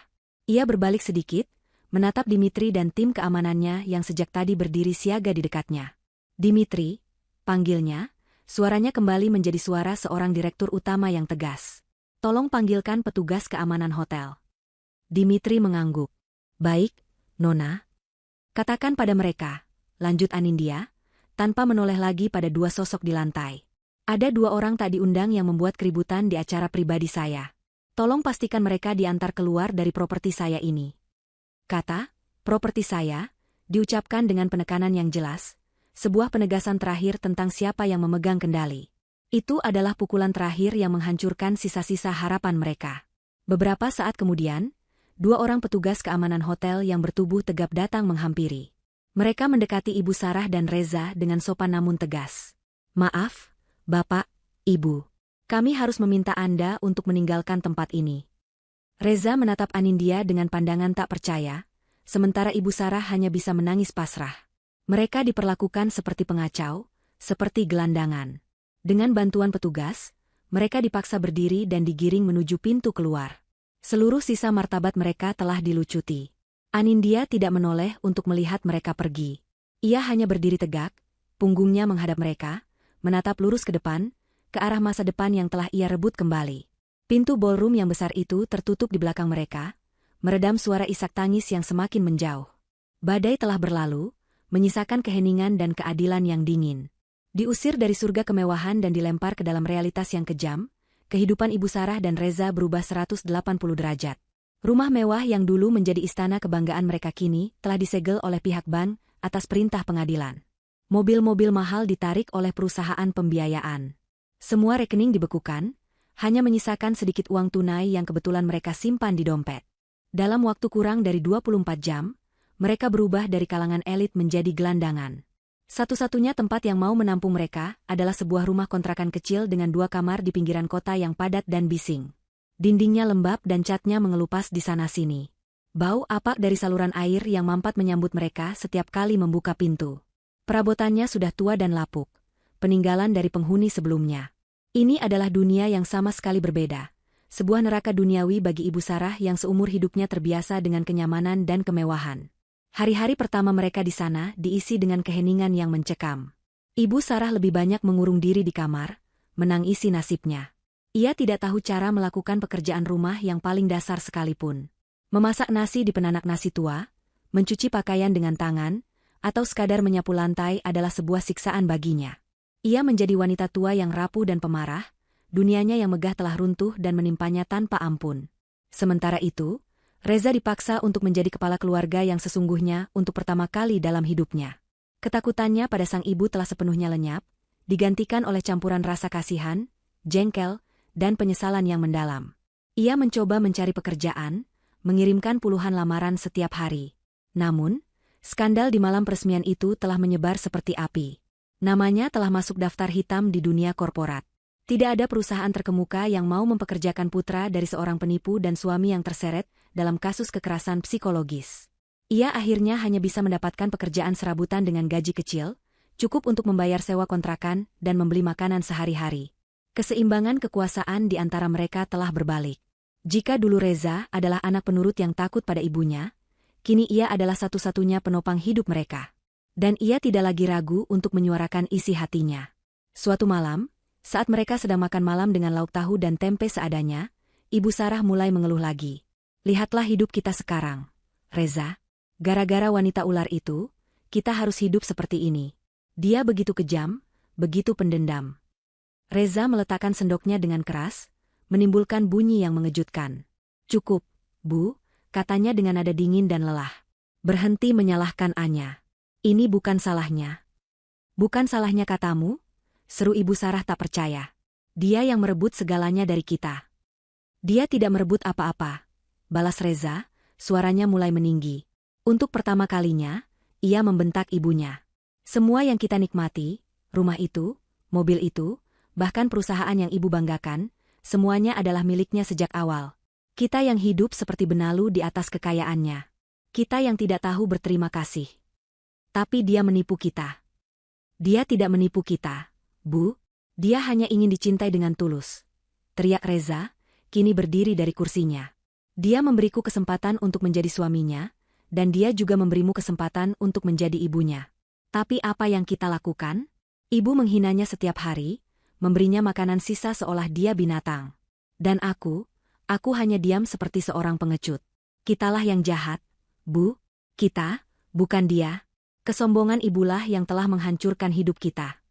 Ia berbalik sedikit, menatap Dimitri dan tim keamanannya yang sejak tadi berdiri siaga di dekatnya. Dimitri, panggilnya, suaranya kembali menjadi suara seorang direktur utama yang tegas. Tolong panggilkan petugas keamanan hotel. Dimitri mengangguk. Baik, Nona. Katakan pada mereka, lanjut Anindya, tanpa menoleh lagi pada dua sosok di lantai. Ada dua orang tak diundang yang membuat keributan di acara pribadi saya. Tolong pastikan mereka diantar keluar dari properti saya ini. Kata, properti saya, diucapkan dengan penekanan yang jelas, sebuah penegasan terakhir tentang siapa yang memegang kendali. Itu adalah pukulan terakhir yang menghancurkan sisa-sisa harapan mereka. Beberapa saat kemudian, dua orang petugas keamanan hotel yang bertubuh tegap datang menghampiri. Mereka mendekati Ibu Sarah dan Reza dengan sopan namun tegas. Maaf, Bapak, Ibu. Kami harus meminta Anda untuk meninggalkan tempat ini. Reza menatap Anindya dengan pandangan tak percaya, sementara Ibu Sarah hanya bisa menangis pasrah. Mereka diperlakukan seperti pengacau, seperti gelandangan. Dengan bantuan petugas, mereka dipaksa berdiri dan digiring menuju pintu keluar. Seluruh sisa martabat mereka telah dilucuti. Anindya tidak menoleh untuk melihat mereka pergi. Ia hanya berdiri tegak, punggungnya menghadap mereka, menatap lurus ke depan, ke arah masa depan yang telah ia rebut kembali. Pintu ballroom yang besar itu tertutup di belakang mereka, meredam suara isak tangis yang semakin menjauh. Badai telah berlalu, menyisakan keheningan dan keadilan yang dingin. Diusir dari surga kemewahan dan dilempar ke dalam realitas yang kejam, kehidupan Ibu Sarah dan Reza berubah 180 derajat. Rumah mewah yang dulu menjadi istana kebanggaan mereka kini telah disegel oleh pihak bank atas perintah pengadilan. Mobil-mobil mahal ditarik oleh perusahaan pembiayaan. Semua rekening dibekukan, hanya menyisakan sedikit uang tunai yang kebetulan mereka simpan di dompet. Dalam waktu kurang dari 24 jam, mereka berubah dari kalangan elit menjadi gelandangan. Satu-satunya tempat yang mau menampung mereka adalah sebuah rumah kontrakan kecil dengan 2 kamar di pinggiran kota yang padat dan bising. Dindingnya lembab dan catnya mengelupas di sana-sini. Bau apak dari saluran air yang mampat menyambut mereka setiap kali membuka pintu. Perabotannya sudah tua dan lapuk, peninggalan dari penghuni sebelumnya. Ini adalah dunia yang sama sekali berbeda. Sebuah neraka duniawi bagi Ibu Sarah yang seumur hidupnya terbiasa dengan kenyamanan dan kemewahan. Hari-hari pertama mereka di sana diisi dengan keheningan yang mencekam. Ibu Sarah lebih banyak mengurung diri di kamar, menangisi nasibnya. Ia tidak tahu cara melakukan pekerjaan rumah yang paling dasar sekalipun. Memasak nasi di penanak nasi tua, mencuci pakaian dengan tangan, atau sekadar menyapu lantai adalah sebuah siksaan baginya. Ia menjadi wanita tua yang rapuh dan pemarah, dunianya yang megah telah runtuh dan menimpanya tanpa ampun. Sementara itu, Reza dipaksa untuk menjadi kepala keluarga yang sesungguhnya untuk pertama kali dalam hidupnya. Ketakutannya pada sang ibu telah sepenuhnya lenyap, digantikan oleh campuran rasa kasihan, jengkel, dan penyesalan yang mendalam. Ia mencoba mencari pekerjaan, mengirimkan puluhan lamaran setiap hari. Namun, skandal di malam peresmian itu telah menyebar seperti api. Namanya telah masuk daftar hitam di dunia korporat. Tidak ada perusahaan terkemuka yang mau mempekerjakan putra dari seorang penipu dan suami yang terseret dalam kasus kekerasan psikologis. Ia akhirnya hanya bisa mendapatkan pekerjaan serabutan dengan gaji kecil, cukup untuk membayar sewa kontrakan dan membeli makanan sehari-hari. Keseimbangan kekuasaan di antara mereka telah berbalik. Jika dulu Reza adalah anak penurut yang takut pada ibunya, kini ia adalah satu-satunya penopang hidup mereka. Dan ia tidak lagi ragu untuk menyuarakan isi hatinya. Suatu malam, saat mereka sedang makan malam dengan lauk tahu dan tempe seadanya, Ibu Sarah mulai mengeluh lagi. Lihatlah hidup kita sekarang, Reza. Gara-gara wanita ular itu, kita harus hidup seperti ini. Dia begitu kejam, begitu pendendam. Reza meletakkan sendoknya dengan keras, menimbulkan bunyi yang mengejutkan. Cukup, Bu, katanya dengan nada dingin dan lelah. Berhenti menyalahkan Anya. Ini bukan salahnya. Bukan salahnya katamu? Seru Ibu Sarah tak percaya. Dia yang merebut segalanya dari kita. Dia tidak merebut apa-apa, balas Reza, suaranya mulai meninggi. Untuk pertama kalinya, ia membentak ibunya. Semua yang kita nikmati, rumah itu, mobil itu, bahkan perusahaan yang ibu banggakan, semuanya adalah miliknya sejak awal. Kita yang hidup seperti benalu di atas kekayaannya. Kita yang tidak tahu berterima kasih. Tapi dia menipu kita. Dia tidak menipu kita, Bu. Dia hanya ingin dicintai dengan tulus. Teriak Reza, kini berdiri dari kursinya. Dia memberiku kesempatan untuk menjadi suaminya, dan dia juga memberimu kesempatan untuk menjadi ibunya. Tapi apa yang kita lakukan? Ibu menghinanya setiap hari, memberinya makanan sisa seolah dia binatang. Dan aku hanya diam seperti seorang pengecut. Kitalah yang jahat, Bu. Kita, bukan dia. Kesombongan ibulah yang telah menghancurkan hidup kita.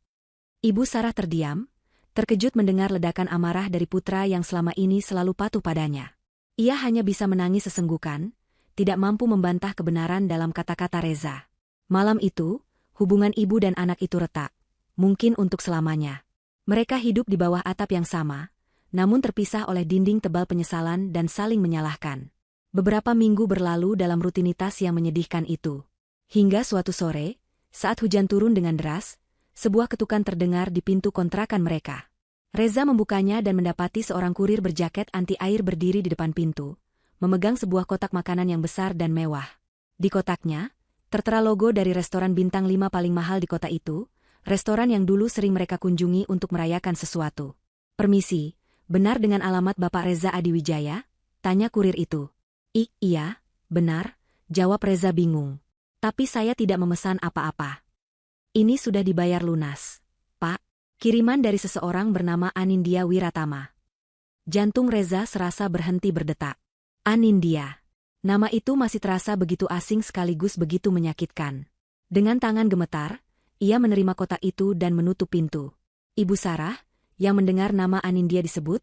Ibu Sarah terdiam, terkejut mendengar ledakan amarah dari putra yang selama ini selalu patuh padanya. Ia hanya bisa menangis sesenggukan, tidak mampu membantah kebenaran dalam kata-kata Reza. Malam itu, hubungan ibu dan anak itu retak, mungkin untuk selamanya. Mereka hidup di bawah atap yang sama, namun terpisah oleh dinding tebal penyesalan dan saling menyalahkan. Beberapa minggu berlalu dalam rutinitas yang menyedihkan itu. Hingga suatu sore, saat hujan turun dengan deras, sebuah ketukan terdengar di pintu kontrakan mereka. Reza membukanya dan mendapati seorang kurir berjaket anti-air berdiri di depan pintu, memegang sebuah kotak makanan yang besar dan mewah. Di kotaknya, tertera logo dari restoran bintang 5 paling mahal di kota itu, restoran yang dulu sering mereka kunjungi untuk merayakan sesuatu. "Permisi, benar dengan alamat Bapak Reza Adiwijaya?" tanya kurir itu. Iya, benar," jawab Reza bingung. "Tapi saya tidak memesan apa-apa. Ini sudah dibayar lunas, Pak." Kiriman dari seseorang bernama Anindya Wiratama. Jantung Reza serasa berhenti berdetak. Anindya. Nama itu masih terasa begitu asing sekaligus begitu menyakitkan. Dengan tangan gemetar, ia menerima kotak itu dan menutup pintu. Ibu Sarah, yang mendengar nama Anindya disebut,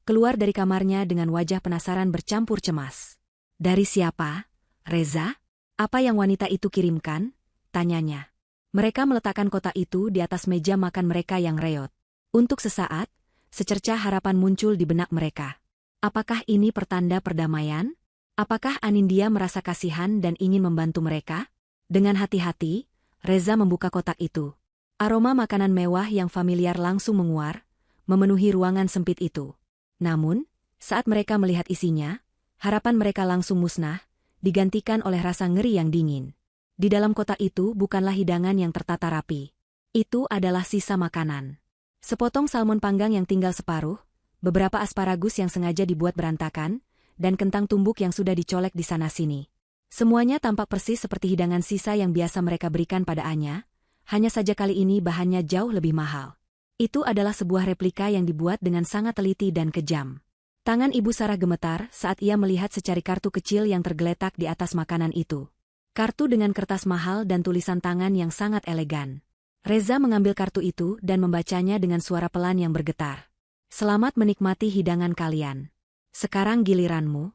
keluar dari kamarnya dengan wajah penasaran bercampur cemas. "Dari siapa, Reza? Apa yang wanita itu kirimkan?" tanyanya. Mereka meletakkan kotak itu di atas meja makan mereka yang reot. Untuk sesaat, secercah harapan muncul di benak mereka. Apakah ini pertanda perdamaian? Apakah Anindya merasa kasihan dan ingin membantu mereka? Dengan hati-hati, Reza membuka kotak itu. Aroma makanan mewah yang familiar langsung menguar, memenuhi ruangan sempit itu. Namun, saat mereka melihat isinya, harapan mereka langsung musnah, digantikan oleh rasa ngeri yang dingin. Di dalam kotak itu bukanlah hidangan yang tertata rapi. Itu adalah sisa makanan. Sepotong salmon panggang yang tinggal separuh, beberapa asparagus yang sengaja dibuat berantakan, dan kentang tumbuk yang sudah dicolek di sana-sini. Semuanya tampak persis seperti hidangan sisa yang biasa mereka berikan pada Anya, hanya saja kali ini bahannya jauh lebih mahal. Itu adalah sebuah replika yang dibuat dengan sangat teliti dan kejam. Tangan Ibu Sarah gemetar saat ia melihat secari kartu kecil yang tergeletak di atas makanan itu. Kartu dengan kertas mahal dan tulisan tangan yang sangat elegan. Reza mengambil kartu itu dan membacanya dengan suara pelan yang bergetar. "Selamat menikmati hidangan kalian. Sekarang giliranmu."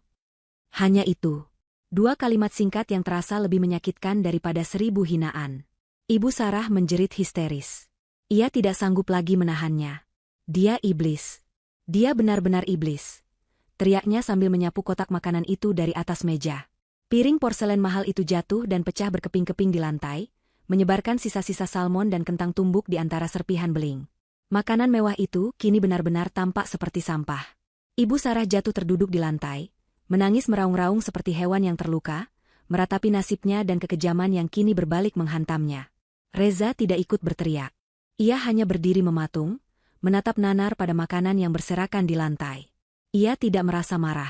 Hanya itu. 2 kalimat singkat yang terasa lebih menyakitkan daripada 1000 hinaan. Ibu Sarah menjerit histeris. Ia tidak sanggup lagi menahannya. "Dia iblis. Dia benar-benar iblis," teriaknya sambil menyapu kotak makanan itu dari atas meja. Piring porselen mahal itu jatuh dan pecah berkeping-keping di lantai, menyebarkan sisa-sisa salmon dan kentang tumbuk di antara serpihan beling. Makanan mewah itu kini benar-benar tampak seperti sampah. Ibu Sarah jatuh terduduk di lantai, menangis meraung-raung seperti hewan yang terluka, meratapi nasibnya dan kekejaman yang kini berbalik menghantamnya. Reza tidak ikut berteriak. Ia hanya berdiri mematung, menatap nanar pada makanan yang berserakan di lantai. Ia tidak merasa marah.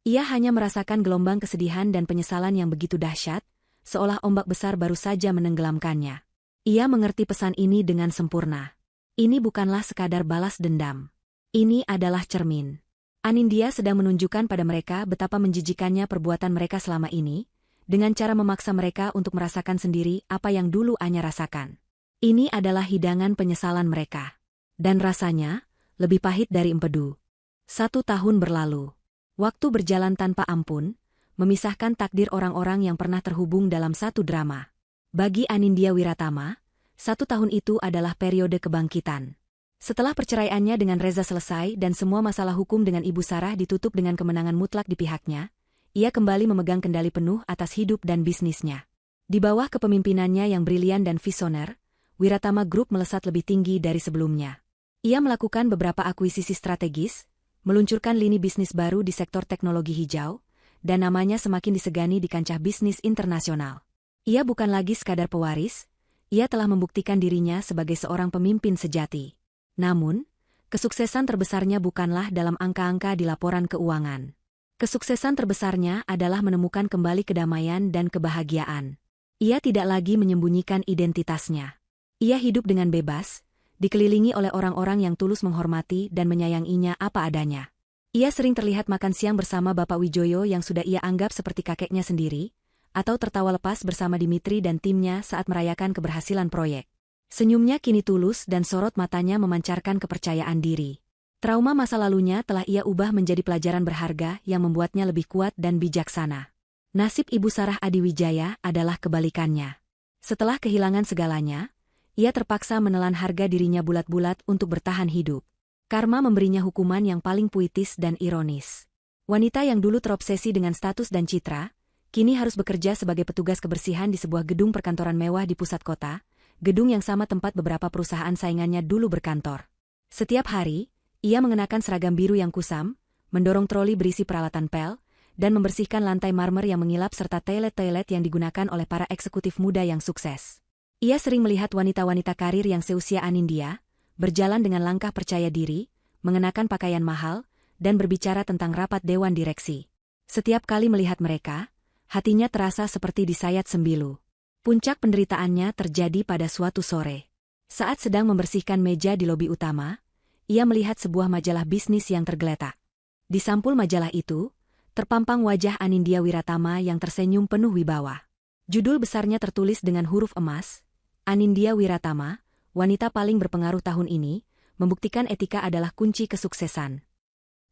Ia hanya merasakan gelombang kesedihan dan penyesalan yang begitu dahsyat, seolah ombak besar baru saja menenggelamkannya. Ia mengerti pesan ini dengan sempurna. Ini bukanlah sekadar balas dendam. Ini adalah cermin. Anindya sedang menunjukkan pada mereka betapa menjijikannya perbuatan mereka selama ini, dengan cara memaksa mereka untuk merasakan sendiri apa yang dulu Anya rasakan. Ini adalah hidangan penyesalan mereka. Dan rasanya, lebih pahit dari empedu. 1 tahun berlalu. Waktu berjalan tanpa ampun, memisahkan takdir orang-orang yang pernah terhubung dalam satu drama. Bagi Anindya Wiratama, 1 tahun itu adalah periode kebangkitan. Setelah perceraiannya dengan Reza selesai dan semua masalah hukum dengan Ibu Sarah ditutup dengan kemenangan mutlak di pihaknya, ia kembali memegang kendali penuh atas hidup dan bisnisnya. Di bawah kepemimpinannya yang brilian dan visioner, Wiratama Group melesat lebih tinggi dari sebelumnya. Ia melakukan beberapa akuisisi strategis, meluncurkan lini bisnis baru di sektor teknologi hijau, dan namanya semakin disegani di kancah bisnis internasional. Ia bukan lagi sekadar pewaris, ia telah membuktikan dirinya sebagai seorang pemimpin sejati. Namun, kesuksesan terbesarnya bukanlah dalam angka-angka di laporan keuangan. Kesuksesan terbesarnya adalah menemukan kembali kedamaian dan kebahagiaan. Ia tidak lagi menyembunyikan identitasnya. Ia hidup dengan bebas, dikelilingi oleh orang-orang yang tulus menghormati dan menyayanginya apa adanya. Ia sering terlihat makan siang bersama Bapak Wijoyo yang sudah ia anggap seperti kakeknya sendiri, atau tertawa lepas bersama Dimitri dan timnya saat merayakan keberhasilan proyek. Senyumnya kini tulus dan sorot matanya memancarkan kepercayaan diri. Trauma masa lalunya telah ia ubah menjadi pelajaran berharga yang membuatnya lebih kuat dan bijaksana. Nasib Ibu Sarah Adiwijaya adalah kebalikannya. Setelah kehilangan segalanya, ia terpaksa menelan harga dirinya bulat-bulat untuk bertahan hidup. Karma memberinya hukuman yang paling puitis dan ironis. Wanita yang dulu terobsesi dengan status dan citra, kini harus bekerja sebagai petugas kebersihan di sebuah gedung perkantoran mewah di pusat kota, gedung yang sama tempat beberapa perusahaan saingannya dulu berkantor. Setiap hari, ia mengenakan seragam biru yang kusam, mendorong troli berisi peralatan pel, dan membersihkan lantai marmer yang mengilap serta toilet-toilet yang digunakan oleh para eksekutif muda yang sukses. Ia sering melihat wanita-wanita karir yang seusia Anindya, berjalan dengan langkah percaya diri, mengenakan pakaian mahal, dan berbicara tentang rapat dewan direksi. Setiap kali melihat mereka, hatinya terasa seperti disayat sembilu. Puncak penderitaannya terjadi pada suatu sore. Saat sedang membersihkan meja di lobi utama, ia melihat sebuah majalah bisnis yang tergeletak. Di sampul majalah itu, terpampang wajah Anindya Wiratama yang tersenyum penuh wibawa. Judul besarnya tertulis dengan huruf emas, Anindya Wiratama, wanita paling berpengaruh tahun ini, membuktikan etika adalah kunci kesuksesan.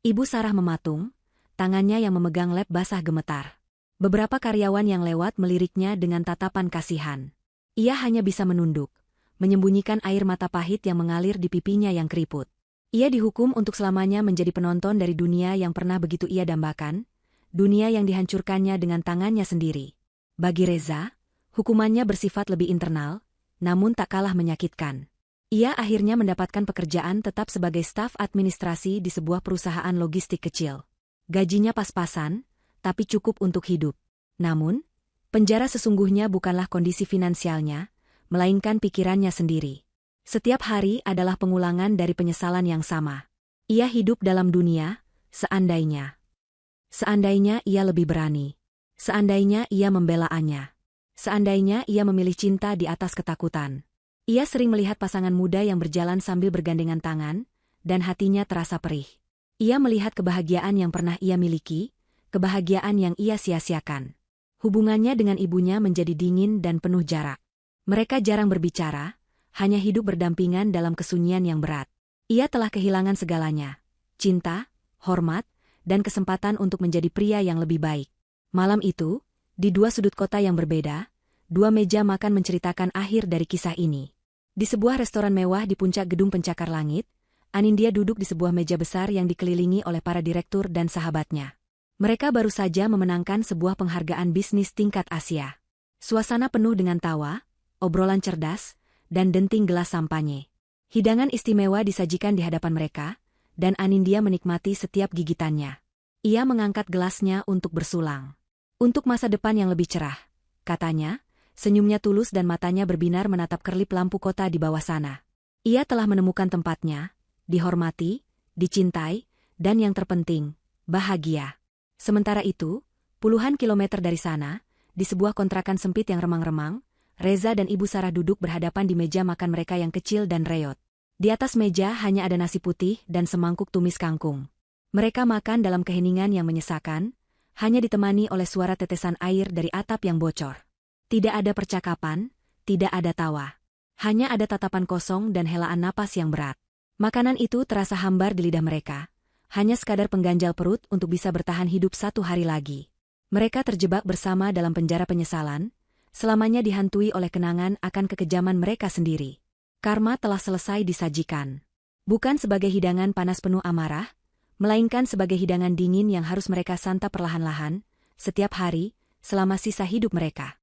Ibu Sarah mematung, tangannya yang memegang lap basah gemetar. Beberapa karyawan yang lewat meliriknya dengan tatapan kasihan. Ia hanya bisa menunduk, menyembunyikan air mata pahit yang mengalir di pipinya yang keriput. Ia dihukum untuk selamanya menjadi penonton dari dunia yang pernah begitu ia dambakan, dunia yang dihancurkannya dengan tangannya sendiri. Bagi Reza, hukumannya bersifat lebih internal, namun tak kalah menyakitkan. Ia akhirnya mendapatkan pekerjaan tetap sebagai staf administrasi di sebuah perusahaan logistik kecil. Gajinya pas-pasan, tapi cukup untuk hidup. Namun, penjara sesungguhnya bukanlah kondisi finansialnya, melainkan pikirannya sendiri. Setiap hari adalah pengulangan dari penyesalan yang sama. Ia hidup dalam dunia, seandainya. Seandainya ia lebih berani. Seandainya ia membela Anya. Seandainya ia memilih cinta di atas ketakutan. Ia sering melihat pasangan muda yang berjalan sambil bergandengan tangan, dan hatinya terasa perih. Ia melihat kebahagiaan yang pernah ia miliki, kebahagiaan yang ia sia-siakan. Hubungannya dengan ibunya menjadi dingin dan penuh jarak. Mereka jarang berbicara, hanya hidup berdampingan dalam kesunyian yang berat. Ia telah kehilangan segalanya, cinta, hormat, dan kesempatan untuk menjadi pria yang lebih baik. Malam itu, di dua sudut kota yang berbeda, dua meja makan menceritakan akhir dari kisah ini. Di sebuah restoran mewah di puncak gedung pencakar langit, Anindya duduk di sebuah meja besar yang dikelilingi oleh para direktur dan sahabatnya. Mereka baru saja memenangkan sebuah penghargaan bisnis tingkat Asia. Suasana penuh dengan tawa, obrolan cerdas, dan denting gelas sampanye. Hidangan istimewa disajikan di hadapan mereka, dan Anindya menikmati setiap gigitannya. Ia mengangkat gelasnya untuk bersulang. Untuk masa depan yang lebih cerah, katanya, senyumnya tulus dan matanya berbinar menatap kerlip lampu kota di bawah sana. Ia telah menemukan tempatnya, dihormati, dicintai, dan yang terpenting, bahagia. Sementara itu, puluhan kilometer dari sana, di sebuah kontrakan sempit yang remang-remang, Reza dan Ibu Sarah duduk berhadapan di meja makan mereka yang kecil dan reot. Di atas meja hanya ada nasi putih dan semangkuk tumis kangkung. Mereka makan dalam keheningan yang menyesakan, hanya ditemani oleh suara tetesan air dari atap yang bocor. Tidak ada percakapan, tidak ada tawa. Hanya ada tatapan kosong dan helaan napas yang berat. Makanan itu terasa hambar di lidah mereka, hanya sekadar pengganjal perut untuk bisa bertahan hidup satu hari lagi. Mereka terjebak bersama dalam penjara penyesalan, selamanya dihantui oleh kenangan akan kekejaman mereka sendiri. Karma telah selesai disajikan. Bukan sebagai hidangan panas penuh amarah, melainkan sebagai hidangan dingin yang harus mereka santap perlahan-lahan, setiap hari, selama sisa hidup mereka.